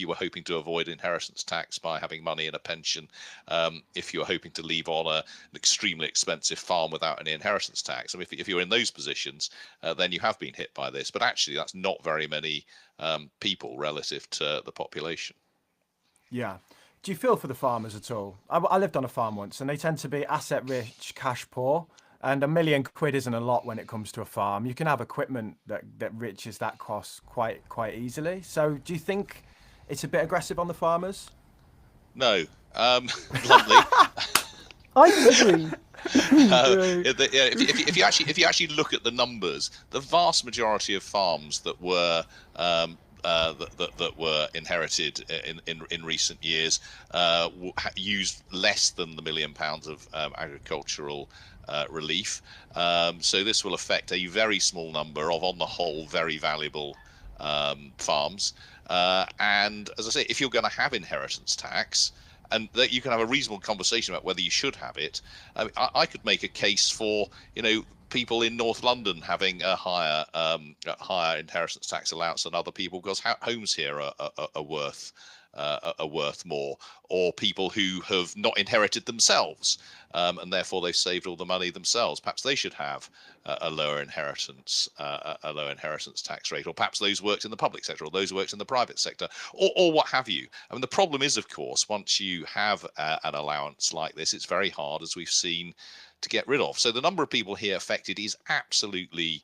were hoping to avoid inheritance tax by having money in a pension, if you were hoping to leave on an extremely expensive farm without any inheritance tax. I mean, if you're in those positions, then you have been hit by this. But actually, that's not very many people relative to the population. Yeah. Do you feel for the farmers at all? I lived on a farm once, and they tend to be asset rich, cash poor. And £1 million isn't a lot when it comes to a farm. You can have equipment that reaches that cost quite easily. So do you think it's a bit aggressive on the farmers? No, bluntly. I agree. If you actually look at the numbers, the vast majority of farms that were that were inherited in recent years used less than the £1 million of agricultural relief. So this will affect a very small number of, on the whole, very valuable farms. And as I say, if you're going to have inheritance tax, and that you can have a reasonable conversation about whether you should have it. I could make a case for, people in North London having a higher inheritance tax allowance than other people, because homes here are worth more, or people who have not inherited themselves, and therefore they've saved all the money themselves. Perhaps they should have a lower inheritance tax rate, or perhaps those worked in the public sector, or those worked in the private sector, or what have you. I mean, the problem is, of course, once you have an allowance like this, it's very hard, as we've seen, to get rid of. So the number of people here affected is absolutely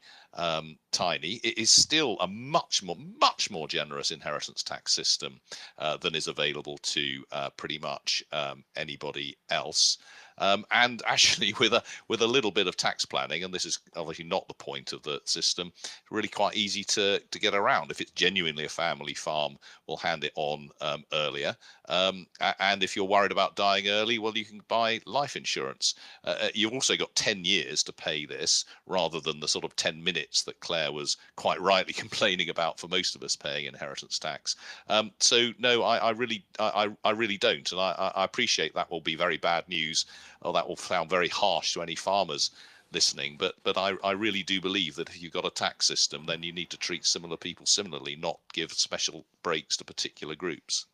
tiny. It is still a much more generous inheritance tax system than is available to pretty much anybody else. And actually, with a little bit of tax planning, and this is obviously not the point of the system, really quite easy to get around. If it's genuinely a family farm, we'll hand it on earlier. And if you're worried about dying early, well, you can buy life insurance. You've also got 10 years to pay this, rather than the sort of 10 minutes that Claire was quite rightly complaining about for most of us paying inheritance tax. So no, I really don't, and I appreciate that will be very bad news, or that will sound very harsh to any farmers listening, but I really do believe that if you've got a tax system, then you need to treat similar people similarly, not give special breaks to particular groups.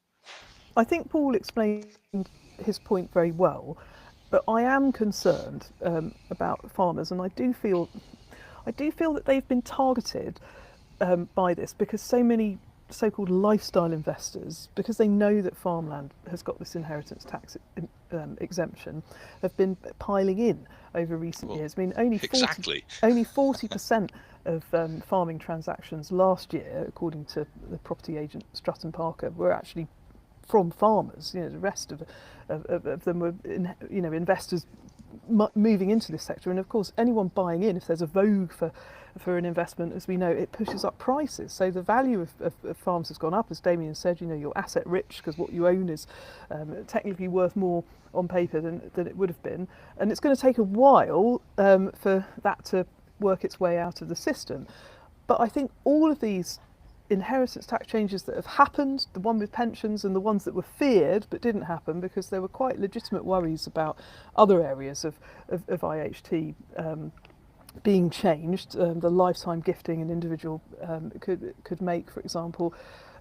I think Paul explained his point very well, but I am concerned about farmers, and I do feel that they've been targeted by this, because so many so-called lifestyle investors, because they know that farmland has got this inheritance tax exemption, have been piling in over recent years. I mean, only 40% of farming transactions last year, according to the property agent Stratton Parker, were actually from farmers. The rest of them were investors moving into this sector. And of course, anyone buying in, if there's a vogue for an investment, as we know, it pushes up prices. So the value of farms has gone up, as Damien said. You're asset rich because what you own is technically worth more on paper than it would have been, and it's going to take a while for that to work its way out of the system. But I think all of these inheritance tax changes that have happened, the one with pensions and the ones that were feared but didn't happen because there were quite legitimate worries about other areas of IHT being changed, the lifetime gifting an individual could make, for example,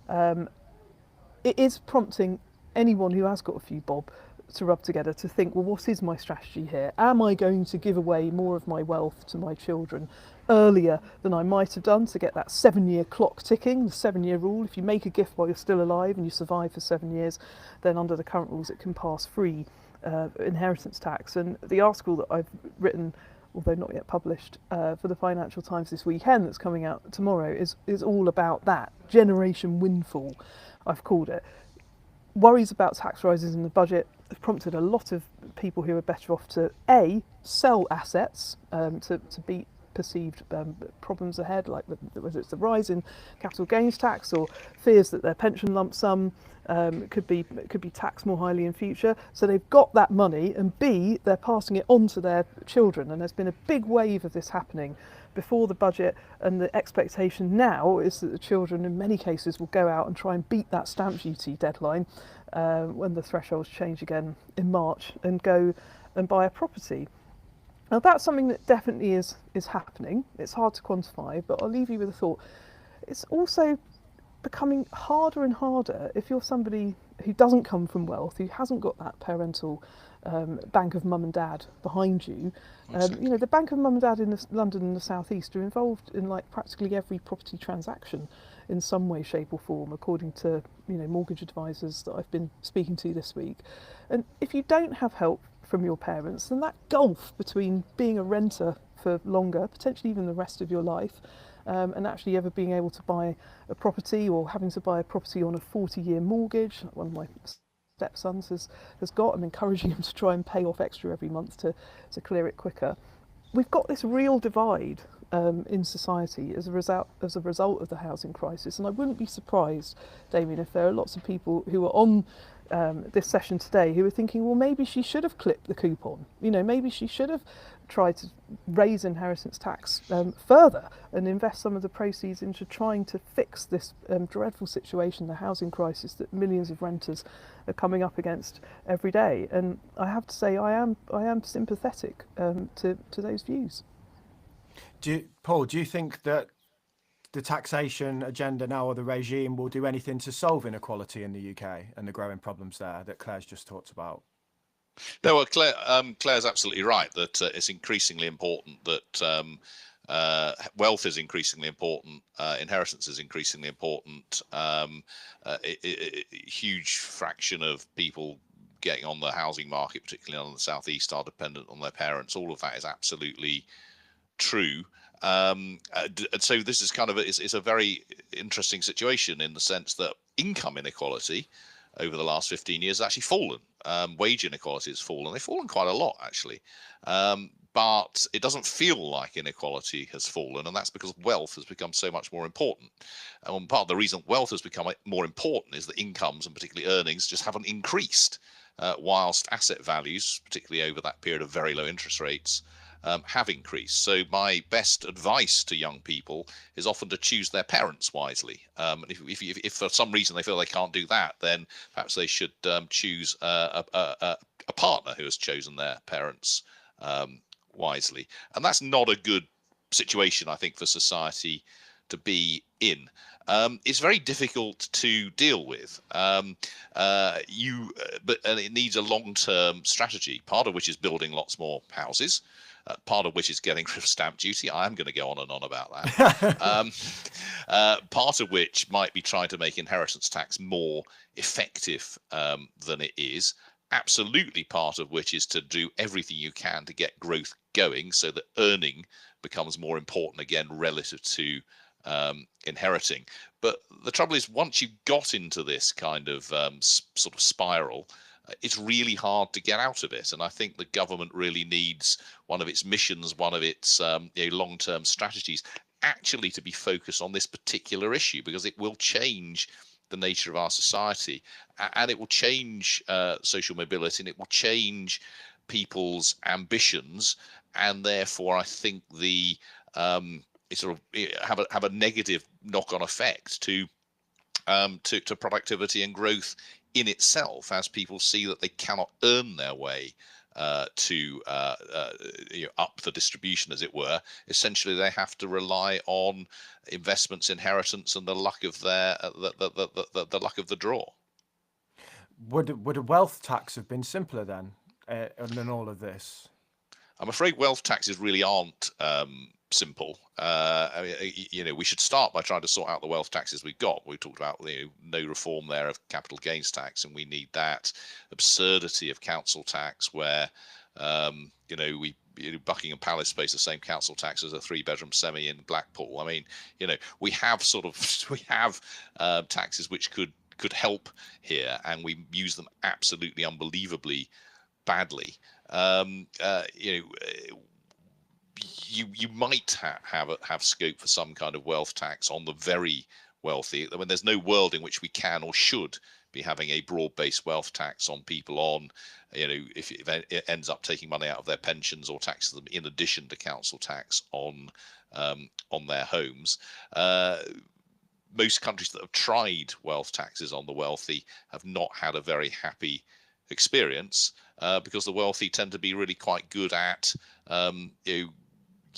it is prompting anyone who has got a few bob to rub together to think, well, what is my strategy here? Am I going to give away more of my wealth to my children earlier than I might have done to get that 7-year clock ticking, the 7-year rule? If you make a gift while you're still alive and you survive for 7 years, then under the current rules it can pass free inheritance tax. And the article that I've written, although not yet published, for the Financial Times this weekend, that's coming out tomorrow, is all about that generation windfall, I've called it. Worries about tax rises in the budget have prompted a lot of people who are better off to sell assets to beat perceived problems ahead, like whether it's the rise in capital gains tax or fears that their pension lump sum could be taxed more highly in future. So they've got that money, and B, they're passing it on to their children. And there's been a big wave of this happening before the budget, and the expectation now is that the children in many cases will go out and try and beat that stamp duty deadline when the thresholds change again in March, and go and buy a property. Now that's something that definitely is happening. It's hard to quantify, but I'll leave you with a thought. It's also becoming harder and harder if you're somebody who doesn't come from wealth, who hasn't got that parental bank of mum and dad behind you. You know, the bank of mum and dad in London and the South East are involved in like practically every property transaction in some way, shape or form, according to, you know, mortgage advisors that I've been speaking to this week. And if you don't have help from your parents, then that gulf between being a renter for longer, potentially even the rest of your life, and actually ever being able to buy a property, or having to buy a property on a 40-year mortgage, like one of my stepsons has got. I'm encouraging him to try and pay off extra every month to clear it quicker. We've got this real divide in society as a result of the housing crisis, and I wouldn't be surprised, Damien, if there are lots of people who are on this session today who are thinking, well, maybe she should have clipped the coupon. You know, maybe she should have tried to raise inheritance tax further and invest some of the proceeds into trying to fix this dreadful situation, the housing crisis that millions of renters are coming up against every day. And I have to say, I am sympathetic to those views. Paul, do you think that the taxation agenda now, or the regime, will do anything to solve inequality in the UK and the growing problems there that Claire's just talked about? No, well, Claire's absolutely right that it's increasingly important that wealth is increasingly important, inheritance is increasingly important. A huge fraction of people getting on the housing market, particularly on the South East, are dependent on their parents. All of that is absolutely true. So this is kind of it's a very interesting situation in the sense that income inequality over the last 15 years has actually fallen. Wage inequality has fallen. They've fallen quite a lot, actually. But it doesn't feel like inequality has fallen, and that's because wealth has become so much more important. And part of the reason wealth has become more important is that incomes, and particularly earnings, just haven't increased, whilst asset values, particularly over that period of very low interest rates, have increased. So my best advice to young people is often to choose their parents wisely. If for some reason they feel they can't do that, then perhaps they should choose a partner who has chosen their parents wisely. And that's not a good situation, I think, for society to be in. It's very difficult to deal with, but it needs a long-term strategy, part of which is building lots more houses, part of which is getting rid of stamp duty. I am going to go on and on about that. Part of which might be trying to make inheritance tax more effective than it is. Absolutely part of which is to do everything you can to get growth going so that earning becomes more important again relative to inheriting. But the trouble is, once you got into this kind of sort of spiral, it's really hard to get out of it. And I think the government really needs one of its missions, one of its long-term strategies, actually to be focused on this particular issue, because it will change the nature of our society, and it will change social mobility, and it will change people's ambitions, and therefore I think the it sort of have a negative knock-on effect to productivity and growth in itself, as people see that they cannot earn their way to up the distribution, as it were. Essentially, they have to rely on investments, inheritance, and the luck of the luck of the draw. Would a wealth tax have been simpler then than all of this? I'm afraid wealth taxes really aren't simple. We should start by trying to sort out the wealth taxes we've got. We talked about no reform there of capital gains tax, and we need that absurdity of council tax where Buckingham Palace pays the same council tax as a 3-bedroom semi in Blackpool. I mean, we have taxes which could help here, and we use them absolutely unbelievably badly. You might have scope for some kind of wealth tax on the very wealthy. I mean, there's no world in which we can or should be having a broad-based wealth tax on people on, if it ends up taking money out of their pensions, or taxes them in addition to council tax on their homes. Most countries that have tried wealth taxes on the wealthy have not had a very happy experience, because the wealthy tend to be really quite good at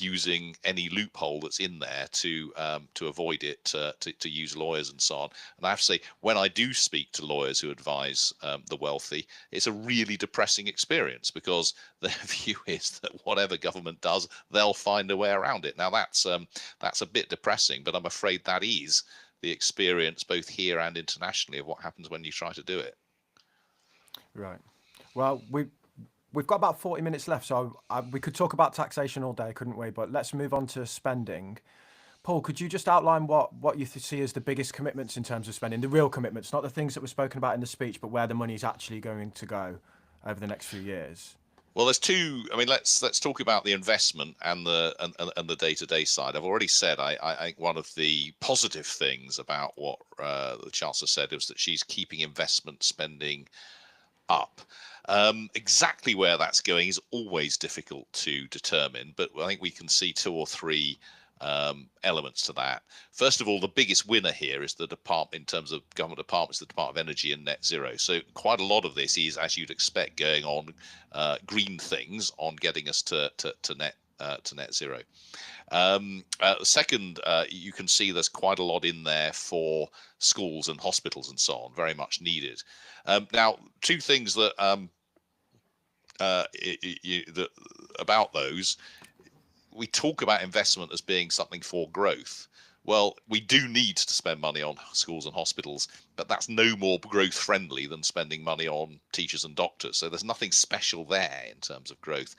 using any loophole that's in there to avoid it, to use lawyers and so on. And I have to say, when I do speak to lawyers who advise the wealthy, it's a really depressing experience, because their view is that whatever government does, they'll find a way around it. Now that's a bit depressing, but I'm afraid that is the experience both here and internationally of what happens when you try to do it. Right. Well, we've got about 40 minutes left, so we could talk about taxation all day, couldn't we? But let's move on to spending. Paul, could you just outline what you see as the biggest commitments in terms of spending, the real commitments, not the things that were spoken about in the speech, but where the money is actually going to go over the next few years? Well, there's two. I mean, let's talk about the investment and the day-to-day side. I've already said I think one of the positive things about what the Chancellor said was that she's keeping investment spending up. Exactly where that's going is always difficult to determine, but I think we can see two or three elements to that. First of all, the biggest winner here is the department, in terms of government departments, the Department of Energy and Net Zero. So quite a lot of this is, as you'd expect, going on green things, on getting us to net zero. Second, you can see there's quite a lot in there for schools and hospitals and so on, very much needed. Now, two things that about those. We talk about investment as being something for growth. Well, we do need to spend money on schools and hospitals, but that's no more growth friendly than spending money on teachers and doctors. So there's nothing special there in terms of growth.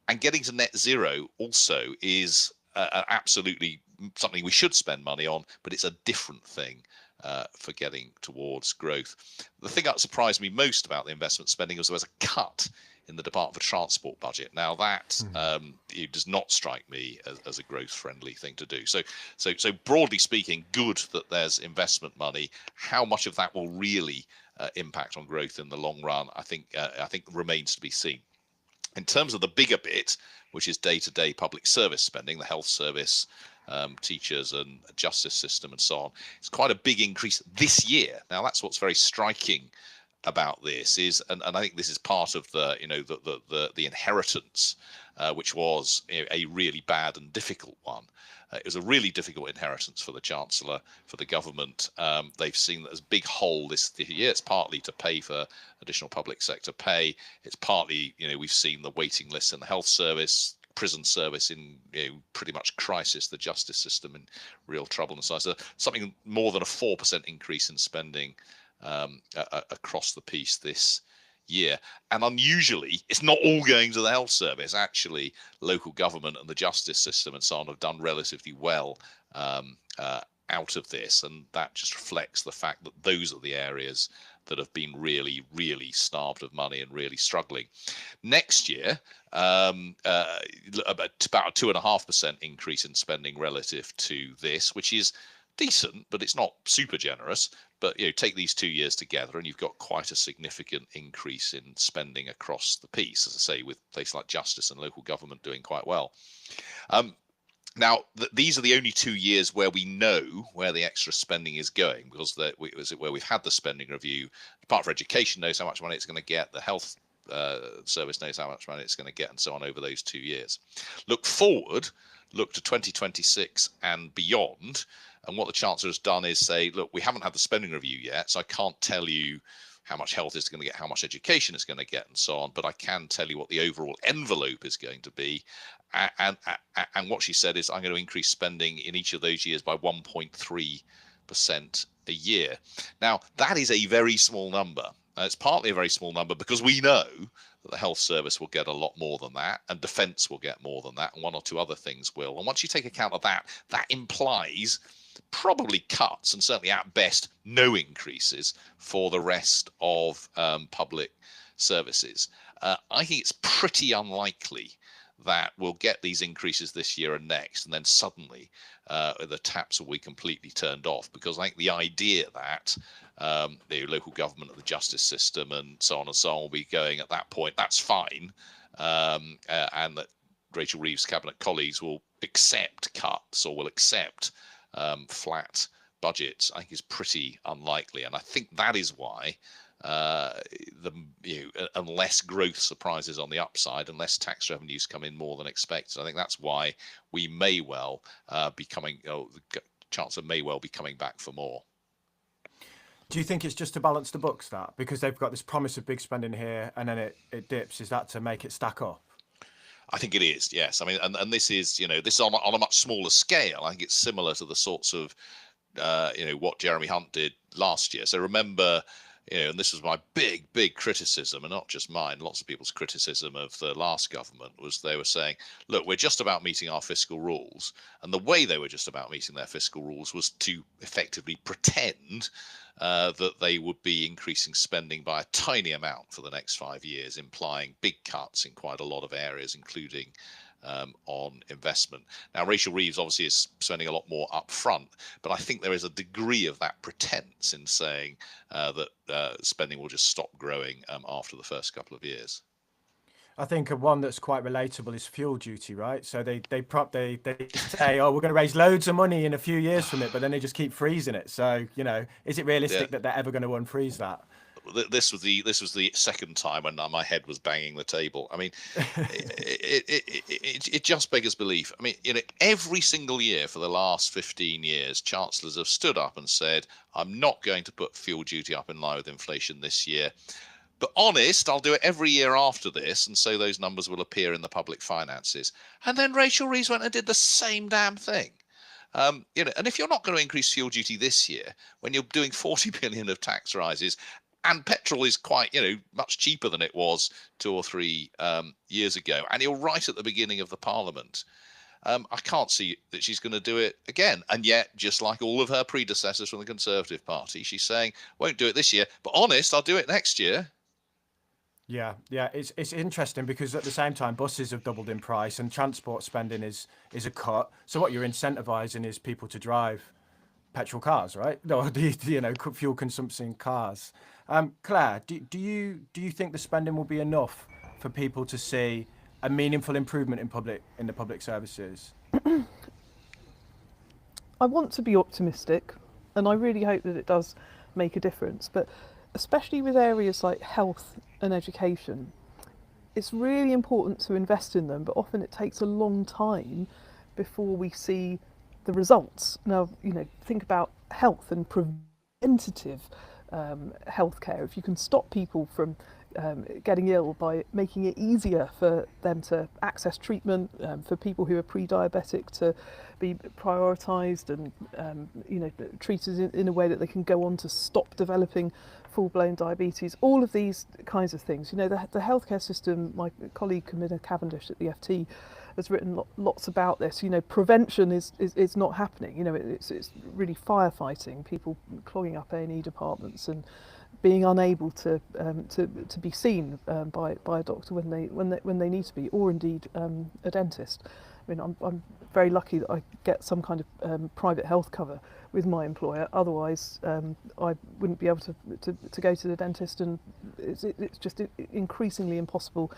And getting to net zero also is absolutely something we should spend money on, but it's a different thing for getting towards growth. The thing that surprised me most about the investment spending was there was a cut in the Department for Transport budget. Now that it does not strike me as a growth-friendly thing to do. So broadly speaking, good that there's investment money. How much of that will really impact on growth in the long run, I think remains to be seen. In terms of the bigger bit, which is day-to-day public service spending, the health service, teachers and justice system and so on, it's quite a big increase this year. Now that's what's very striking about this is, and I think this is part of the inheritance, which was a really bad and difficult one. It was a really difficult inheritance for the Chancellor, for the government. They've seen that there's a big hole this year. It's partly to pay for additional public sector pay. It's partly, we've seen the waiting lists in the health service, prison service in pretty much crisis, the justice system in real trouble and so on. So something more than a 4% increase in spending across the piece this year. And unusually, it's not all going to the health service. Actually, local government and the justice system and so on have done relatively well out of this, and that just reflects the fact that those are the areas that have been really, really starved of money and really struggling. Next year, about a 2.5% increase in spending relative to this, which is decent, but it's not super generous. But take these 2 years together and you've got quite a significant increase in spending across the piece, as I say, with places like justice and local government doing quite well. Now, these are the only 2 years where we know where the extra spending is going, because where we've had the spending review. The Department for Education knows how much money it's going to get, the health service knows how much money it's going to get, and so on over those 2 years. Look forward, look to 2026 and beyond. And what the Chancellor has done is say, look, we haven't had the spending review yet, so I can't tell you how much health is going to get, how much education it's going to get, and so on. But I can tell you what the overall envelope is going to be. And what she said is, I'm going to increase spending in each of those years by 1.3% a year. Now, that is a very small number. It's partly a very small number because we know that the health service will get a lot more than that, and defence will get more than that, and one or two other things will. And once you take account of that, that implies probably cuts, and certainly at best no increases for the rest of public services. I think it's pretty unlikely that we'll get these increases this year and next, and then suddenly the taps will be completely turned off, because I think the idea that the local government and the justice system and so on will be going at that point, that's fine, and that Rachel Reeves' cabinet colleagues will accept cuts or will accept flat budgets, I think is pretty unlikely. And I think that is why unless growth surprises on the upside, unless tax revenues come in more than expected. I think that's why we may well the Chancellor may well be coming back for more. Do you think it's just to balance the books, that because they've got this promise of big spending here and then it dips? Is that to make it stack up? I think it is, yes. I mean, and this is, this is on a much smaller scale. I think it's similar to the sorts of, what Jeremy Hunt did last year. So remember, and this was my big criticism, and not just mine, lots of people's criticism of the last government, was they were saying, look, we're just about meeting our fiscal rules. And the way they were just about meeting their fiscal rules was to effectively pretend that they would be increasing spending by a tiny amount for the next 5 years, implying big cuts in quite a lot of areas, including on investment. Now, Rachel Reeves obviously is spending a lot more up front, but I think there is a degree of that pretense in saying that spending will just stop growing after the first couple of years. I think one that's quite relatable is fuel duty, right? So they say, oh, we're going to raise loads of money in a few years from it, but then they just keep freezing it. So, is it realistic that they're ever going to unfreeze that? This was the second time when my head was banging the table. I mean, it just beggars belief. I mean, every single year for the last 15 years, chancellors have stood up and said, I'm not going to put fuel duty up in line with inflation this year. But honest, I'll do it every year after this, and so those numbers will appear in the public finances. And then Rachel Reeves went and did the same damn thing. And if you're not going to increase fuel duty this year, when you're doing 40 billion of tax rises, and petrol is quite, much cheaper than it was 2 or 3 years ago, and you're right at the beginning of the Parliament, I can't see that she's going to do it again. And yet, just like all of her predecessors from the Conservative Party, she's saying, won't do it this year, but honest, I'll do it next year. Yeah, it's interesting because at the same time, buses have doubled in price and transport spending is a cut. So what you're incentivizing is people to drive petrol cars, right? No, fuel consumption cars. Claire, do you think the spending will be enough for people to see a meaningful improvement in the public services? I want to be optimistic, and I really hope that it does make a difference. But especially with areas like health and education, it's really important to invest in them, but often it takes a long time before we see the results. Now, think about health and preventative healthcare. If you can stop people from getting ill by making it easier for them to access treatment, for people who are pre-diabetic to be prioritised and treated in a way that they can go on to stop developing full-blown diabetes, all of these kinds of things. The healthcare system, my colleague Camilla Cavendish at the FT has written lots about this. Prevention is not happening. It's really firefighting, people clogging up A&E departments and being unable to be seen by a doctor when they need to be, or indeed a dentist. I mean, I'm very lucky that I get some kind of private health cover with my employer. Otherwise, I wouldn't be able to go to the dentist, and it's just increasingly impossible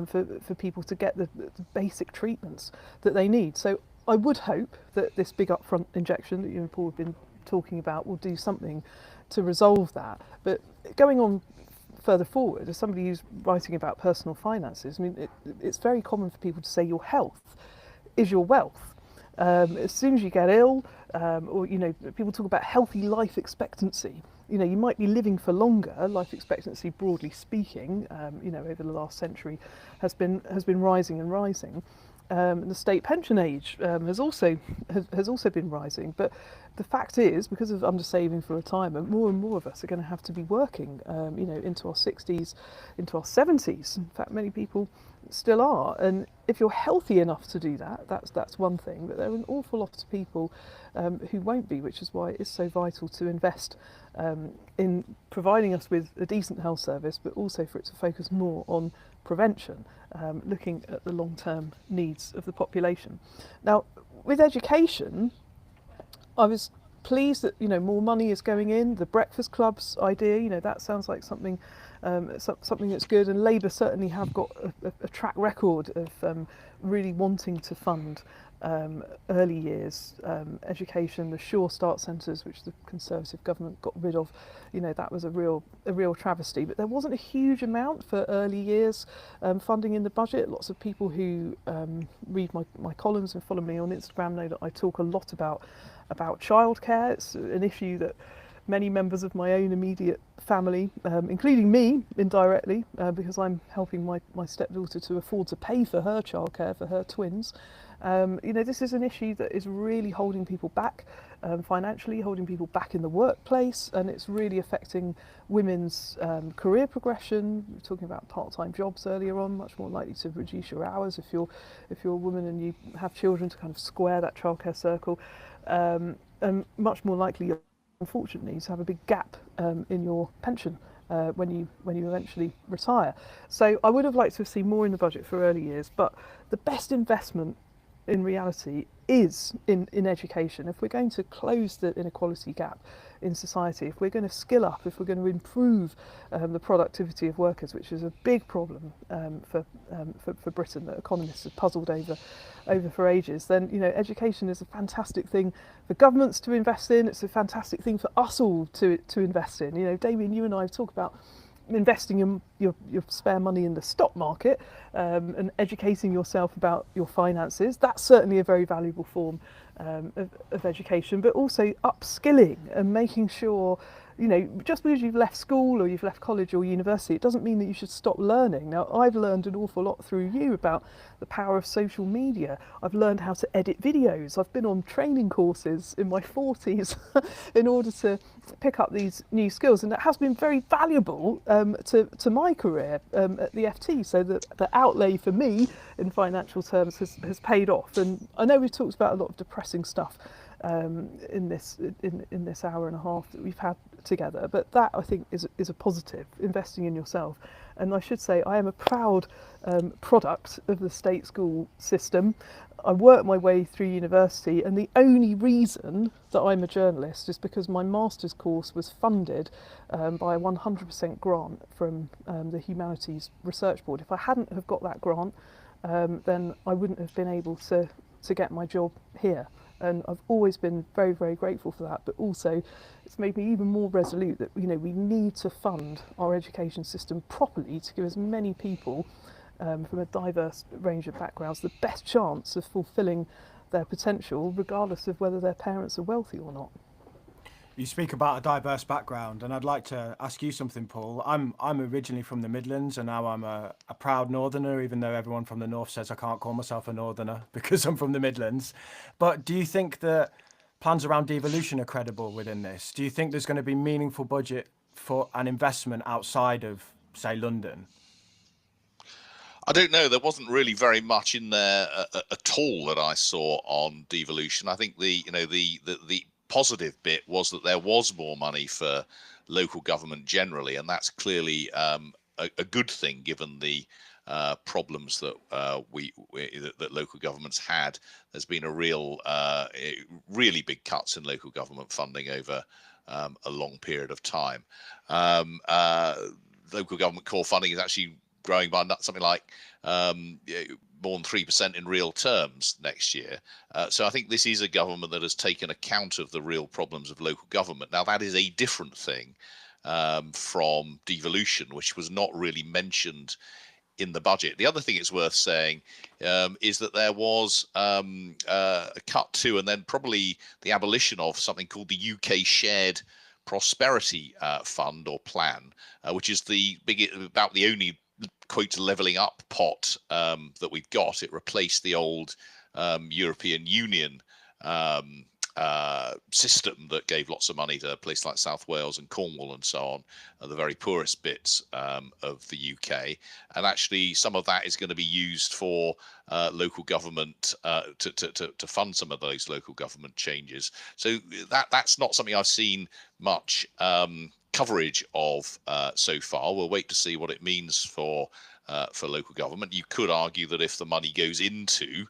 for people to get the basic treatments that they need. So I would hope that this big upfront injection that you and Paul have been talking about will do something to resolve that. But going on further forward, as somebody who's writing about personal finances, I mean, it's very common for people to say your health is your wealth. As soon as you get ill, or people talk about healthy life expectancy. You might be living for longer. Life expectancy, broadly speaking, over the last century, has been rising and rising. The state pension age has also been rising, but the fact is, because of undersaving for retirement, more and more of us are going to have to be working, into our 60s, into our 70s. In fact, many people still are. And if you're healthy enough to do that, that's one thing. But there are an awful lot of people who won't be, which is why it is so vital to invest in providing us with a decent health service, but also for it to focus more on prevention, looking at the long-term needs of the population. Now, with education, I was pleased that more money is going in. The breakfast clubs idea, that sounds like something It's something that's good, and Labour certainly have got a track record of really wanting to fund early years education. The Sure Start centres, which the Conservative government got rid of, that was a real travesty. But there wasn't a huge amount for early years funding in the budget. Lots of people who read my columns and follow me on Instagram know that I talk a lot about childcare. It's an issue that many members of my own immediate family, including me indirectly, because I'm helping my stepdaughter to afford to pay for her childcare for her twins. This is an issue that is really holding people back financially, holding people back in the workplace, and it's really affecting women's career progression. We were talking about part-time jobs earlier on, much more likely to reduce your hours if you're a woman and you have children, to kind of square that childcare circle, and much more likely, unfortunately, to have a big gap in your pension when you eventually retire. So I would have liked to have seen more in the budget for early years, but the best investment in reality is in education. If we're going to close the inequality gap in society, if we're going to skill up, if we're going to improve the productivity of workers, which is a big problem for Britain that economists have puzzled over for ages, then education is a fantastic thing for governments to invest in. It's a fantastic thing for us all to invest in. Damien, you and I have talked about investing your spare money in the stock market and educating yourself about your finances. That's certainly a very valuable form of education, but also upskilling and making sure, just because you've left school or you've left college or university, it doesn't mean that you should stop learning. Now, I've learned an awful lot through you about the power of social media. I've learned how to edit videos. I've been on training courses in my 40s in order to pick up these new skills, and that has been very valuable to my career at the FT. So the outlay for me in financial terms has paid off. And I know we've talked about a lot of depressing stuff in this hour and a half that we've had together, but that, I think, is a positive, investing in yourself. And I should say, I am a proud product of the state school system. I worked my way through university, and the only reason that I'm a journalist is because my master's course was funded by a 100% grant from the Humanities Research Board. If I hadn't have got that grant, then I wouldn't have been able to get my job here. And I've always been very, very grateful for that. But also, it's made me even more resolute that we need to fund our education system properly to give as many people from a diverse range of backgrounds the best chance of fulfilling their potential, regardless of whether their parents are wealthy or not. You speak about a diverse background, and I'd like to ask you something, Paul. I'm originally from the Midlands, and now I'm a proud Northerner, even though everyone from the North says I can't call myself a Northerner because I'm from the Midlands. But do you think that plans around devolution are credible within this? Do you think there's going to be meaningful budget for an investment outside of, say, London? I don't know. There wasn't really very much in there at all that I saw on devolution. I think the positive bit was that there was more money for local government generally, and that's clearly a good thing given the problems that that local governments had. There's been a really big cuts in local government funding over a long period of time. Local government core funding is actually growing by something like more than 3% in real terms next year. So I think this is a government that has taken account of the real problems of local government. Now, that is a different thing from devolution, which was not really mentioned in the budget. The other thing it's worth saying is that there was a cut to, and then probably the abolition of something called the UK Shared Prosperity Fund or Plan, which is about the only quote levelling up pot that we've got. It replaced the old European Union system that gave lots of money to places like South Wales and Cornwall and so on, the very poorest bits of the UK. And actually some of that is going to be used for local government to fund some of those local government changes. So that's not something I've seen much coverage of so far. We'll wait to see what it means for local government. You could argue that if the money goes into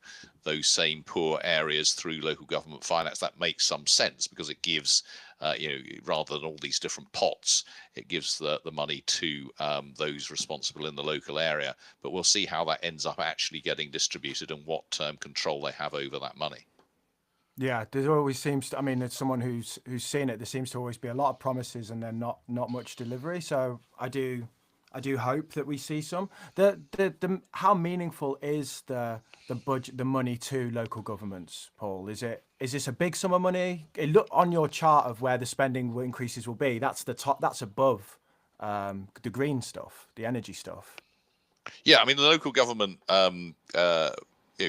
those same poor areas through local government finance. That makes some sense because it gives, rather than all these different pots, it gives the money to those responsible in the local area. But we'll see how that ends up actually getting distributed and what control they have over that money. Yeah, there always seems to, I mean, as someone who's seen it, there seems to always be a lot of promises and then not much delivery. So I do hope that we see some. The how meaningful is the budget, the money to local governments, Paul? Is this a big sum of money? Look on your chart of where the spending increases will be. That's the top. That's above the green stuff, the energy stuff. Yeah, I mean, the local government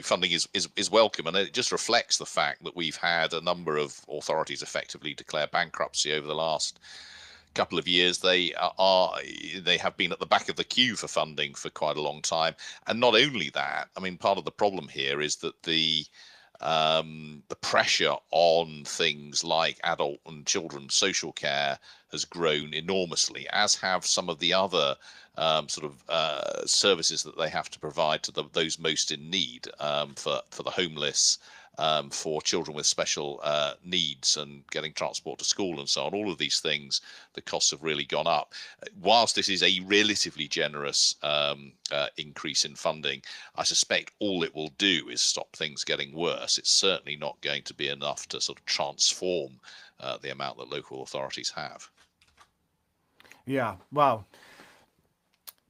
funding is welcome, and it just reflects the fact that we've had a number of authorities effectively declare bankruptcy over the last couple of years. They have been at the back of the queue for funding for quite a long time. And not only that, I mean, part of the problem here is that the pressure on things like adult and children's social care has grown enormously, as have some of the other services that they have to provide to those most in need, for the homeless, for children with special needs and getting transport to school and so on. All of these things, the costs have really gone up. Whilst this is a relatively generous increase in funding, I suspect all it will do is stop things getting worse. It's certainly not going to be enough to sort of transform the amount that local authorities have. Yeah, well,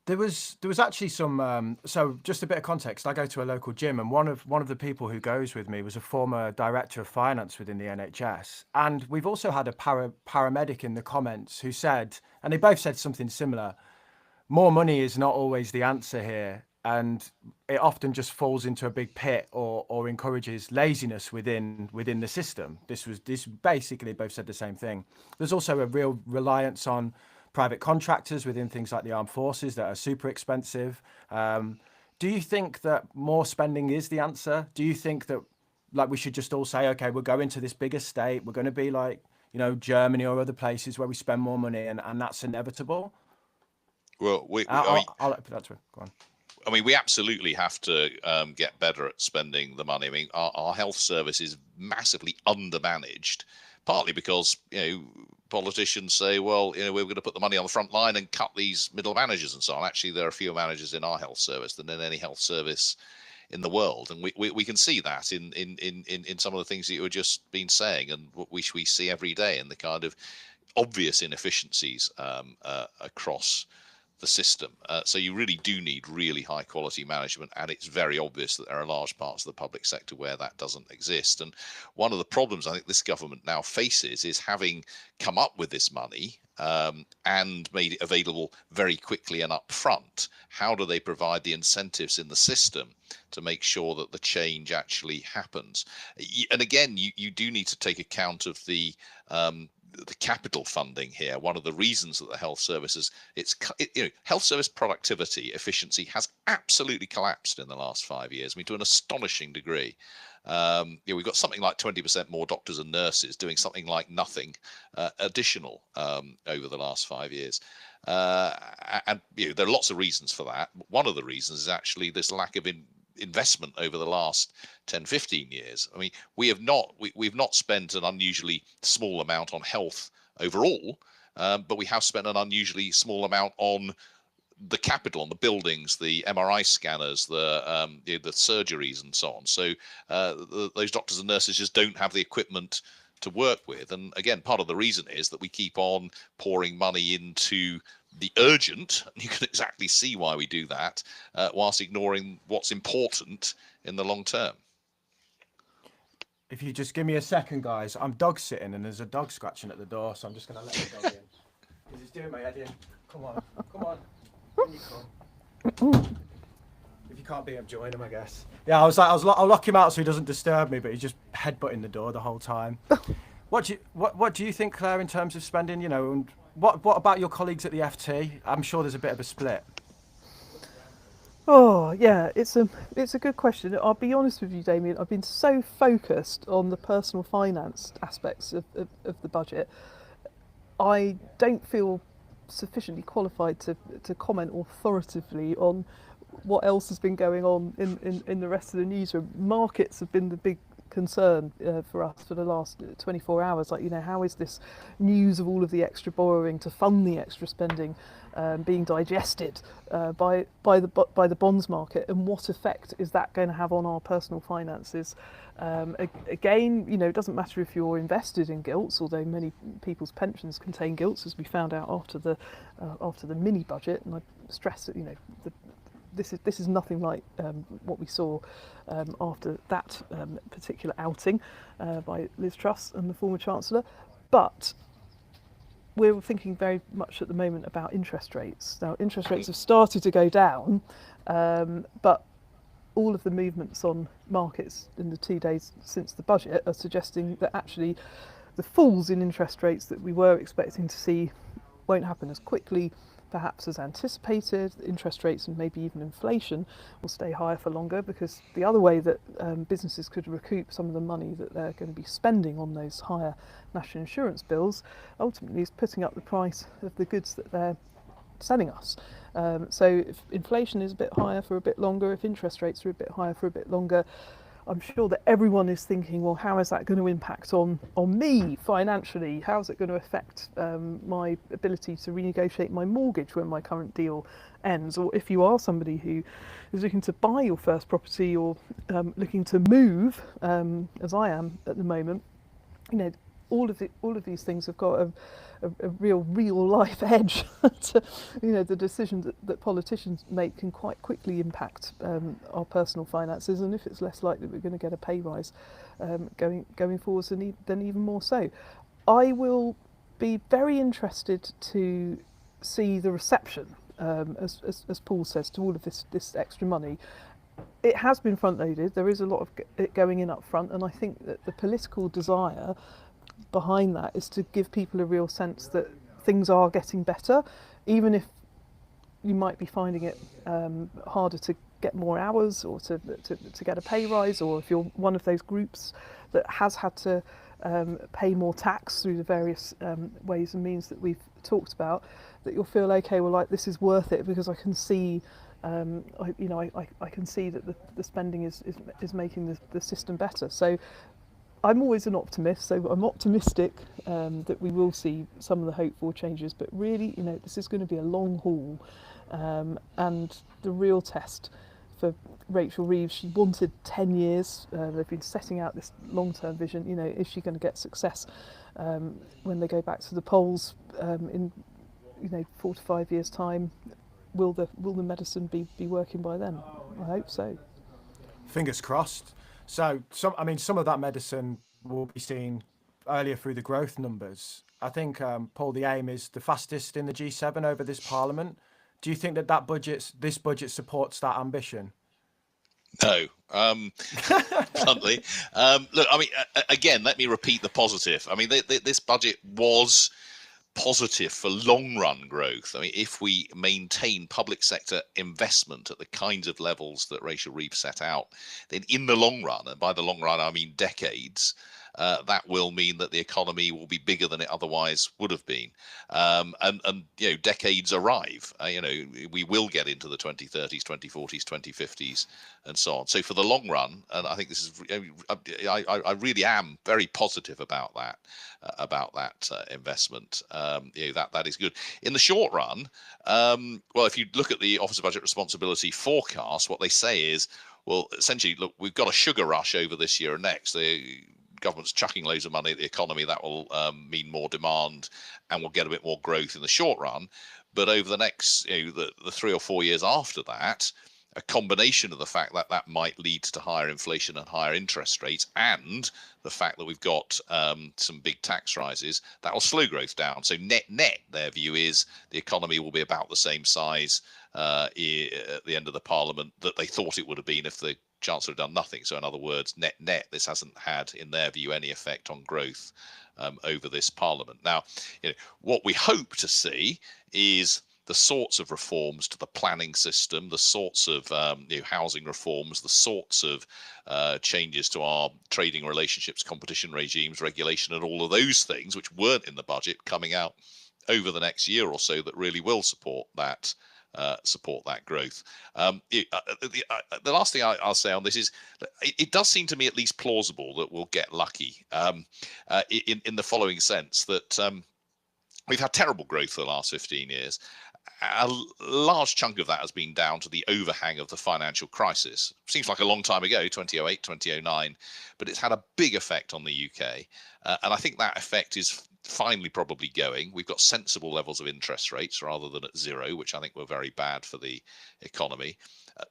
there was actually some. So just a bit of context. I go to a local gym, and one of the people who goes with me was a former director of finance within the NHS. And we've also had a paramedic in the comments who said, and they both said something similar: more money is not always the answer here, and it often just falls into a big pit or encourages laziness within the system. This basically both said the same thing. There's also a real reliance on private contractors within things like the armed forces that are super expensive. Do you think that more spending is the answer? Do you think that, like, we should just all say, okay, we're going to this bigger state, we're going to be like, Germany or other places where we spend more money, and that's inevitable? Well, I'll let that to go on. I mean, we absolutely have to get better at spending the money. I mean, our health service is massively undermanaged, partly because politicians say, well, we're going to put the money on the front line and cut these middle managers and so on. Actually, there are fewer managers in our health service than in any health service in the world, and we can see that in some of the things that you were just been saying, and what we see every day, and the kind of obvious inefficiencies across the system. So you really do need really high quality management, and it's very obvious that there are large parts of the public sector where that doesn't exist. And one of the problems I think this government now faces is, having come up with this money and made it available very quickly and upfront, how do they provide the incentives in the system to make sure that the change actually happens? And again, you do need to take account of the capital funding here. One of the reasons that the health services, health service productivity, efficiency has absolutely collapsed in the last 5 years. I mean, to an astonishing degree. We've got something like 20% more doctors and nurses doing something like nothing additional over the last 5 years. And there are lots of reasons for that. One of the reasons is actually this lack of investment over the last 10-15 years. I mean, we've not spent an unusually small amount on health overall, but we have spent an unusually small amount on the capital, on the buildings, the MRI scanners, the surgeries and so on. So those doctors and nurses just don't have the equipment to work with. And again, part of the reason is that we keep on pouring money into the urgent, and you can exactly see why we do that, whilst ignoring what's important in the long term. If you just give me a second, guys, I'm dog sitting and there's a dog scratching at the door, so I'm just going to let the dog in. Because he's doing my head in. Come on. In you come. If you can't beat him, join him, I guess. Yeah, I'll lock him out so he doesn't disturb me, but he's just headbutting the door the whole time. What do you think, Claire, in terms of spending? And what about your colleagues at the FT? I'm sure there's a bit of a split. Oh yeah, it's a good question. I'll be honest with you, Damien. I've been so focused on the personal finance aspects of the budget, I don't feel sufficiently qualified to comment authoritatively on what else has been going on in the rest of the newsroom. Markets have been the big concern for us for the last 24 hours. Like, how is this news of all of the extra borrowing to fund the extra spending being digested by the bonds market, and what effect is that going to have on our personal finances? Again, it doesn't matter if you're invested in gilts, although many people's pensions contain gilts, as we found out after the mini budget. And I stress that this is nothing like what we saw after that particular outing by Liz Truss and the former Chancellor. But we're thinking very much at the moment about interest rates. Now, interest rates have started to go down, but all of the movements on markets in the 2 days since the budget are suggesting that actually the falls in interest rates that we were expecting to see won't happen as quickly, perhaps as anticipated. Interest rates and maybe even inflation will stay higher for longer, because the other way that businesses could recoup some of the money that they're going to be spending on those higher national insurance bills ultimately is putting up the price of the goods that they're selling us. So if inflation is a bit higher for a bit longer, if interest rates are a bit higher for a bit longer, I'm sure that everyone is thinking, well, how is that going to impact on me financially? How is it going to affect my ability to renegotiate my mortgage when my current deal ends? Or if you are somebody who is looking to buy your first property, or looking to move, as I am at the moment, all of these things have got a real life edge to, the decisions that politicians make can quite quickly impact our personal finances, and if it's less likely we're going to get a pay rise going forwards, then even more so. I will be very interested to see the reception, as Paul says, to all of this extra money. It has been front loaded. There is a lot of it going in up front, and I think that the political desire behind that is to give people a real sense that things are getting better, even if you might be finding it harder to get more hours, or to get a pay rise, or if you're one of those groups that has had to pay more tax through the various ways and means that we've talked about, that you'll feel, okay, well, like, this is worth it because I can see I can see that the spending is making the system better. So I'm always an optimist, so I'm optimistic that we will see some of the hoped for changes, but really, this is going to be a long haul, and the real test for Rachel Reeves, she wanted 10 years, they've been setting out this long-term vision, is she going to get success when they go back to the polls in 4 to 5 years' time? Will the medicine be working by then? I hope so. Fingers crossed. So, some of that medicine will be seen earlier through the growth numbers. I think, Paul, the aim is the fastest in the G7 over this Parliament. Do you think that this budget supports that ambition? No, bluntly. Look, again, let me repeat the positive. This budget was positive for long run growth. If we maintain public sector investment at the kinds of levels that Rachel Reeves set out, then in the long run, and by the long run I mean decades, that will mean that the economy will be bigger than it otherwise would have been. And decades arrive. We will get into the 2030s, 2040s, 2050s, and so on. So for the long run, and I think this is, I really am very positive about that, investment. That is good. In the short run, well, if you look at the Office of Budget Responsibility forecast, what they say is, well, essentially, look, we've got a sugar rush over this year and next. The government's chucking loads of money at the economy. That will mean more demand, and we'll get a bit more growth in the short run. But over the next, the 3 or 4 years after that, a combination of the fact that that might lead to higher inflation and higher interest rates, and the fact that we've got some big tax rises, that will slow growth down. So net, their view is the economy will be about the same size at the end of the Parliament that they thought it would have been if the Chancellor had done nothing. So in other words, net, this hasn't had, in their view, any effect on growth over this Parliament. Now, what we hope to see is the sorts of reforms to the planning system, the sorts of housing reforms, the sorts of changes to our trading relationships, competition regimes, regulation, and all of those things which weren't in the budget coming out over the next year or so that really will support that support that growth. The last thing I'll say on this is it does seem to me at least plausible that we'll get lucky in the following sense that we've had terrible growth for the last 15 years. A large chunk of that has been down to the overhang of the financial crisis. Seems like a long time ago, 2008, 2009, but it's had a big effect on the UK. And I think that effect is finally probably going. We've got sensible levels of interest rates rather than at zero, which I think were very bad for the economy.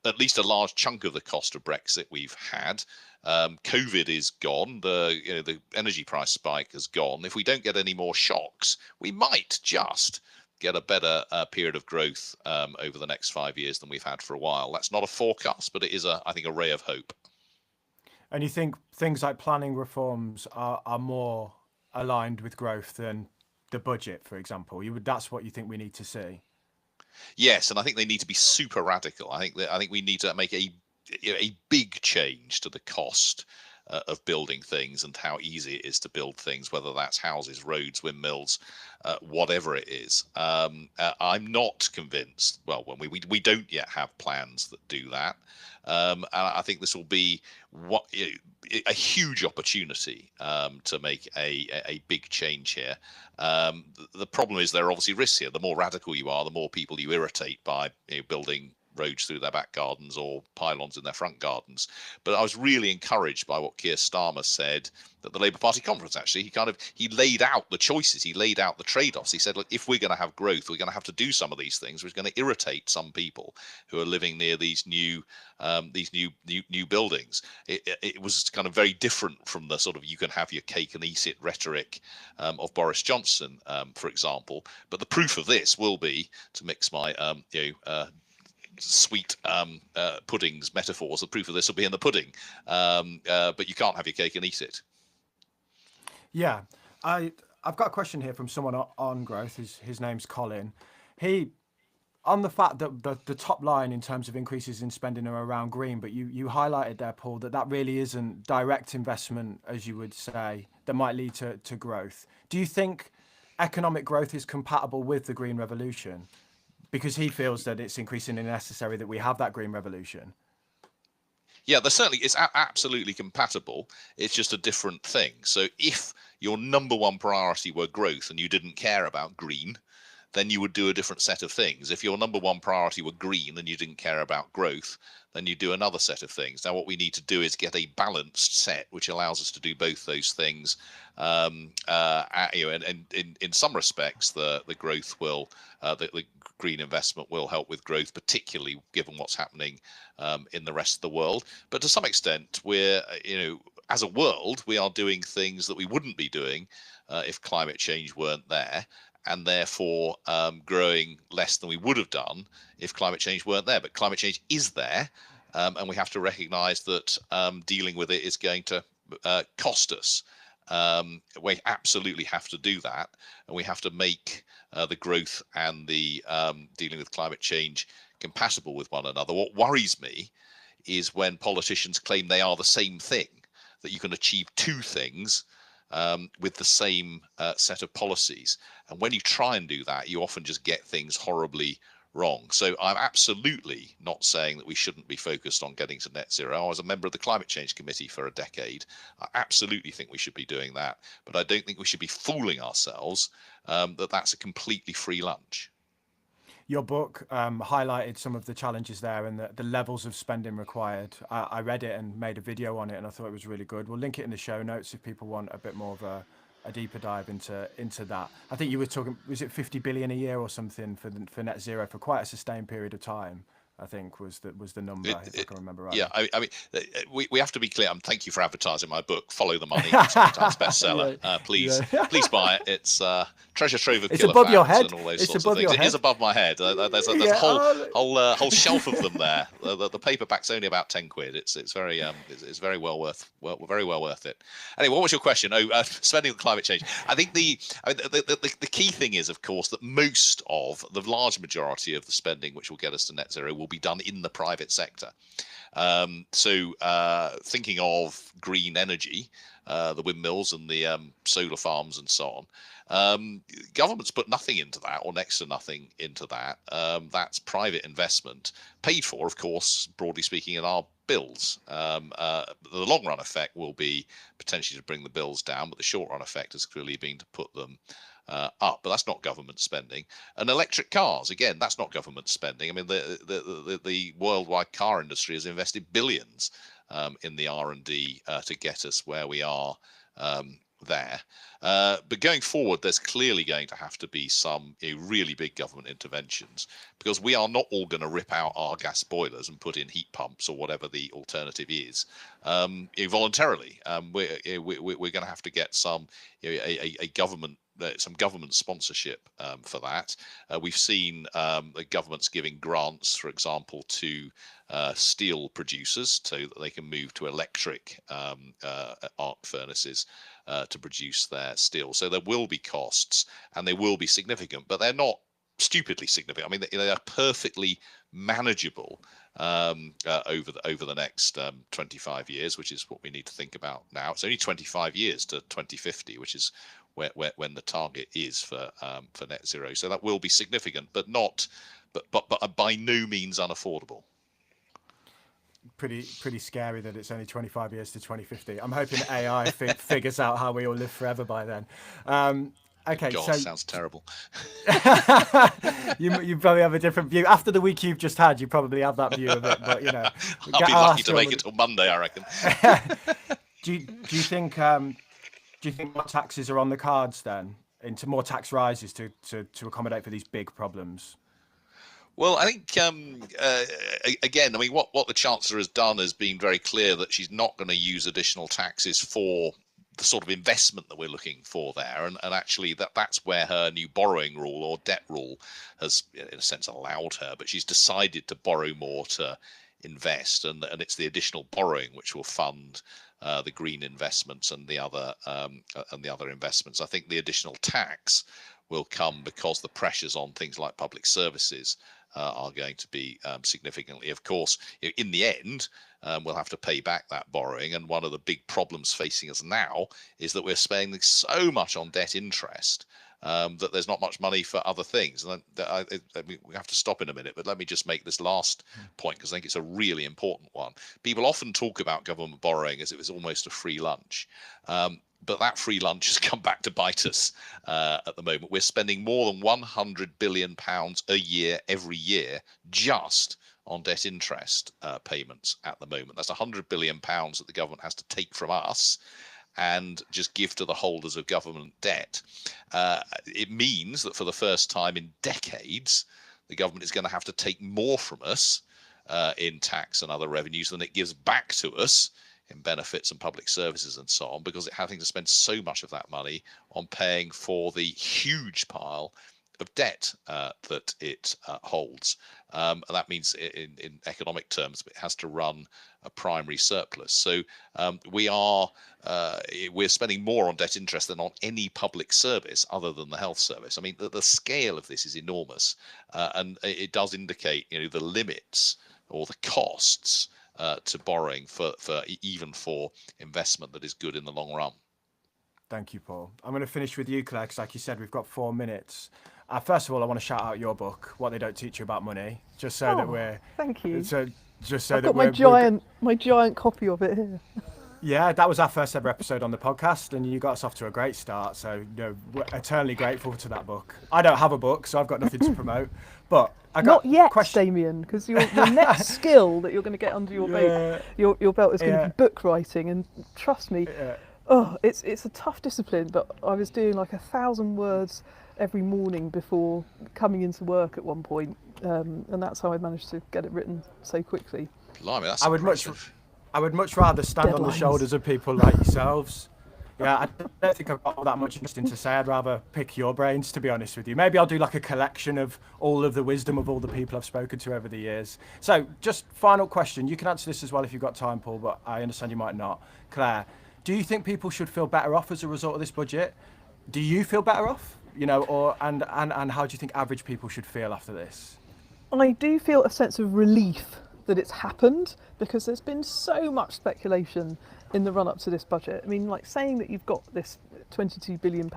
At least a large chunk of the cost of Brexit we've had. COVID is gone. The energy price spike has gone. If we don't get any more shocks, we might just get a better period of growth over the next 5 years than we've had for a while. That's not a forecast, but it is, I think, a ray of hope. And you think things like planning reforms are more aligned with growth than the budget, for example? That's what you think we need to see? Yes, and I think they need to be super radical. I think we need to make a big change to the cost of building things and how easy it is to build things, whether that's houses, roads, windmills, whatever it is. I'm not convinced. Well, when we don't yet have plans that do that, and I think this will be a huge opportunity to make a big change here. The problem is there are obviously risks here. The more radical you are, the more people you irritate by building roads through their back gardens or pylons in their front gardens. But I was really encouraged by what Keir Starmer said at the Labour Party conference. Actually, he laid out the choices, he laid out the trade-offs. He said, look, if we're going to have growth, we're going to have to do some of these things. We're going to irritate some people who are living near these new buildings. It was kind of very different from the sort of you can have your cake and eat it rhetoric of Boris Johnson, for example. But the proof of this will be, to mix my sweet puddings metaphors, the proof of this will be in the pudding, but you can't have your cake and eat it. Yeah, I've got a question here from someone on growth. His name's Colin. He, on the fact that the top line in terms of increases in spending are around green, but you highlighted there, Paul, that really isn't direct investment, as you would say, that might lead to growth. Do you think economic growth is compatible with the green revolution? Because he feels that it's increasingly necessary that we have that green revolution. Yeah, it's absolutely compatible. It's just a different thing. So if your number one priority were growth and you didn't care about green, then you would do a different set of things. If your number one priority were green and you didn't care about growth, then you do another set of things. Now, what we need to do is get a balanced set which allows us to do both those things. And in some respects, the growth will, the green investment will help with growth, particularly given what's happening in the rest of the world. But to some extent, we're, as a world, we are doing things that we wouldn't be doing if climate change weren't there, and therefore growing less than we would have done if climate change weren't there. But climate change is there, and we have to recognise that dealing with it is going to cost us. We absolutely have to do that, and we have to make the growth and the dealing with climate change compatible with one another. What worries me is when politicians claim they are the same thing, that you can achieve two things with the same set of policies. And when you try and do that, you often just get things horribly wrong. So I'm absolutely not saying that we shouldn't be focused on getting to net zero. I was a member of the Climate Change Committee for a decade. I absolutely think we should be doing that. But I don't think we should be fooling ourselves that that's a completely free lunch. Your book highlighted some of the challenges there and the levels of spending required. I read it and made a video on it, and I thought it was really good. We'll link it in the show notes if people want a bit more of a deeper dive into that. I think you were talking, was it 50 billion a year or something for net zero for quite a sustained period of time? I think was the number, if I can remember right. Yeah, I mean, we have to be clear. Thank you for advertising my book, Follow the Money, Times bestseller. Please buy it. It's treasure trove of killer above facts your head. And all those It's sorts of above things. your It head. is above my head. There's a whole shelf of them there. The paperback's only about 10 quid. It's very well worth it. Anyway, what was your question? Spending on climate change. I think the key thing is, of course, that most of the large majority of the spending which will get us to net zero will will be done in the private sector. Thinking of green energy, the windmills and the solar farms and so on, governments put nothing into that, or next to nothing into that. That's private investment, paid for, of course, broadly speaking, in our bills. The long run effect will be potentially to bring the bills down, but the short run effect has clearly been to put them up. But that's not government spending. And electric cars, again, that's not government spending. I mean, the worldwide car industry has invested billions in the R&D to get us where we are there. But going forward, there's clearly going to have to be some really big government interventions, because we are not all going to rip out our gas boilers and put in heat pumps or whatever the alternative is voluntarily. We're going to have to get some government sponsorship for that. We've seen the governments giving grants, for example, to steel producers so that they can move to electric arc furnaces to produce their steel. So there will be costs, and they will be significant, but they're not stupidly significant. I mean, they are perfectly manageable over the next 25 years, which is what we need to think about now. It's only 25 years to 2050, which is when the target is for net zero. So that will be significant, but by no means unaffordable. Pretty scary that it's only 25 years to 2050. I'm hoping AI figures out how we all live forever by then. Okay, God, so sounds terrible. you probably have a different view after the week you've just had. You probably have that view of it, but you know, I'll be lucky to make it till Monday, I reckon. Do you think more taxes are on the cards then, into more tax rises to accommodate for these big problems? Well, I think, again, I mean, what the Chancellor has done has been very clear that she's not going to use additional taxes for the sort of investment that we're looking for there. And actually, that's where her new borrowing rule or debt rule has, in a sense, allowed her. But she's decided to borrow more to invest. And it's the additional borrowing which will fund the green investments and the other investments. I think the additional tax will come because the pressures on things like public services are going to be significantly. Of course, in the end, we'll have to pay back that borrowing. And one of the big problems facing us now is that we're spending so much on debt interest that there's not much money for other things. And we have to stop in a minute, but let me just make this last point, because I think it's a really important one. People often talk about government borrowing as if it's almost a free lunch. But that free lunch has come back to bite us at the moment. We're spending more than £100 billion a year, every year, just on debt interest payments at the moment. That's £100 billion that the government has to take from us and just give to the holders of government debt. It means that for the first time in decades, the government is going to have to take more from us in tax and other revenues than it gives back to us in benefits and public services and so on, because it's having to spend so much of that money on paying for the huge pile of debt that it holds. And that means in economic terms, it has to run a primary surplus. So we're spending more on debt interest than on any public service other than the health service. I mean, the scale of this is enormous, and it does indicate, the limits or the costs to borrowing for investment that is good in the long run. Thank you, Paul. I'm going to finish with you, Claer, because like you said, we've got 4 minutes. First of all, I want to shout out your book, What They Don't Teach You About Money, just so that we're... Thank you. I've got my giant copy of it here. Yeah, that was our first ever episode on the podcast, and you got us off to a great start. So, we're eternally grateful to that book. I don't have a book, so I've got nothing to promote. But I got not yet, Damien, because your next skill that you're going to get under your belt, your belt is going to be book writing, and trust me, it's a tough discipline. But I was doing like 1,000 words every morning before coming into work at one point, and that's how I managed to get it written so quickly. Blimey, that's impressive. I would much rather stand on the shoulders of people like yourselves. Yeah, I don't think I've got that much interesting to say. I'd rather pick your brains, to be honest with you. Maybe I'll do like a collection of all of the wisdom of all the people I've spoken to over the years. So just final question. You can answer this as well if you've got time, Paul, but I understand you might not. Claer, do you think people should feel better off as a result of this budget? Do you feel better off? And how do you think average people should feel after this? I do feel a sense of relief that it's happened, because there's been so much speculation in the run up to this budget. I mean, like saying that you've got this £22 billion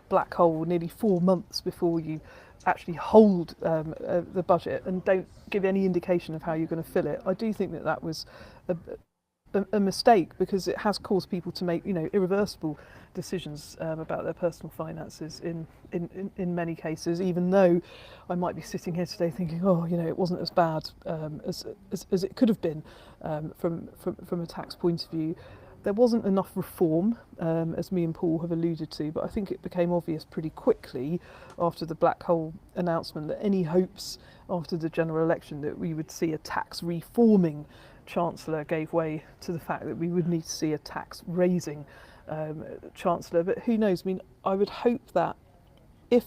black hole nearly 4 months before you actually hold the budget and don't give any indication of how you're going to fill it. I do think that that was a mistake, because it has caused people to make, you know, irreversible decisions about their personal finances in many cases, even though I might be sitting here today thinking, oh, you know, it wasn't as bad as it could have been from a tax point of view. There wasn't enough reform, as me and Paul have alluded to, but I think it became obvious pretty quickly after the black hole announcement that any hopes after the general election that we would see a tax reforming Chancellor gave way to the fact that we would need to see a tax raising Chancellor. But who knows? I mean, I would hope that if,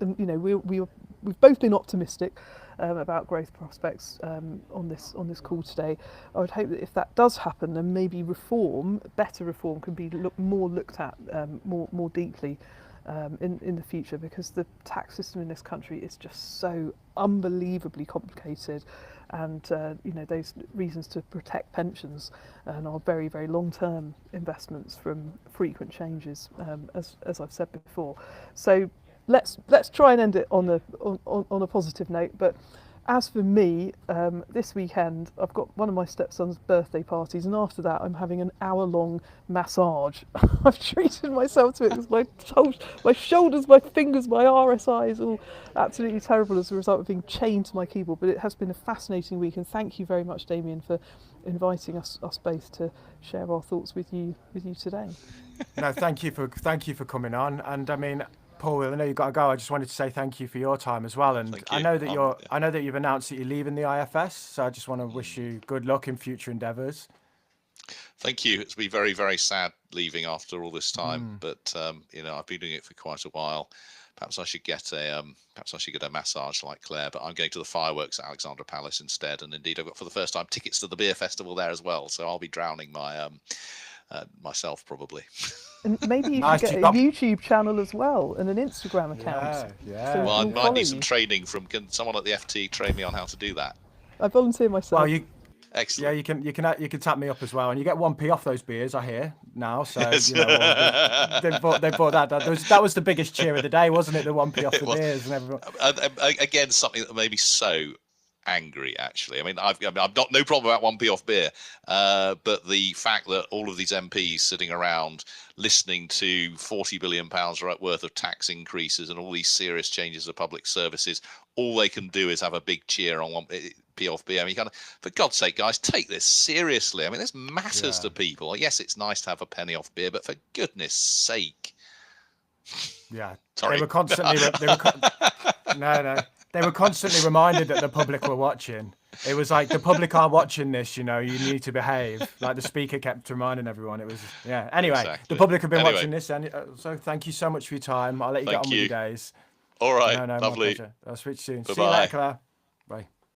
you know, we've both been optimistic about growth prospects on this call today. I would hope that if that does happen, then maybe better reform can be looked at more deeply in the future, because the tax system in this country is just so unbelievably complicated, and you know, those reasons to protect pensions and our very, very long-term investments from frequent changes, as I've said before. So let's try and end it on a positive note. But as for me, this weekend I've got one of my stepson's birthday parties, and after that I'm having an hour-long massage. I've treated myself to it because my shoulders, my fingers, my RSI is all absolutely terrible as a result of being chained to my keyboard. But it has been a fascinating week, and thank you very much, Damien, for inviting us both to share our thoughts with you today. No, thank you for coming on. And I mean, Paul, I know you've got to go. I just wanted to say thank you for your time as well. And I know that I know that you've announced that you're leaving the IFS, so I just want to wish you good luck in future endeavours. Thank you. It's been very, very sad leaving after all this time, but you know, I've been doing it for quite a while. Perhaps I should get a massage like Claire, but I'm going to the fireworks at Alexandra Palace instead. And indeed, I've got for the first time tickets to the beer festival there as well. So I'll be drowning myself probably. And maybe you could get a YouTube channel as well and an Instagram account. Yeah. So well, I might need some training from. Can someone at the FT train me on how to do that? I volunteer myself. Well, excellent. Yeah, you can tap me up as well, and you get 1p off those beers, I hear now. So you know, they bought that. That was the biggest cheer of the day, wasn't it? The 1p off the beers and everyone. Again, something that made me so angry, actually. I mean, I've got no problem about 1p off beer, but the fact that all of these MPs sitting around listening to £40 billion worth of tax increases and all these serious changes to public services, all they can do is have a big cheer on 1p off beer. I mean, for God's sake, guys, take this seriously. I mean, this matters to people. Yes, it's nice to have a penny off beer, but for goodness sake. Yeah. Sorry. They were constantly They were constantly reminded that the public were watching. It was like, the public are watching this, you know, you need to behave. Like the speaker kept reminding everyone. It was, yeah. Anyway, exactly. The public have been watching this. And so thank you so much for your time. I'll let you get on with your days. All right. No, lovely. I'll switch soon. Bye-bye. See you later, Claire. Bye.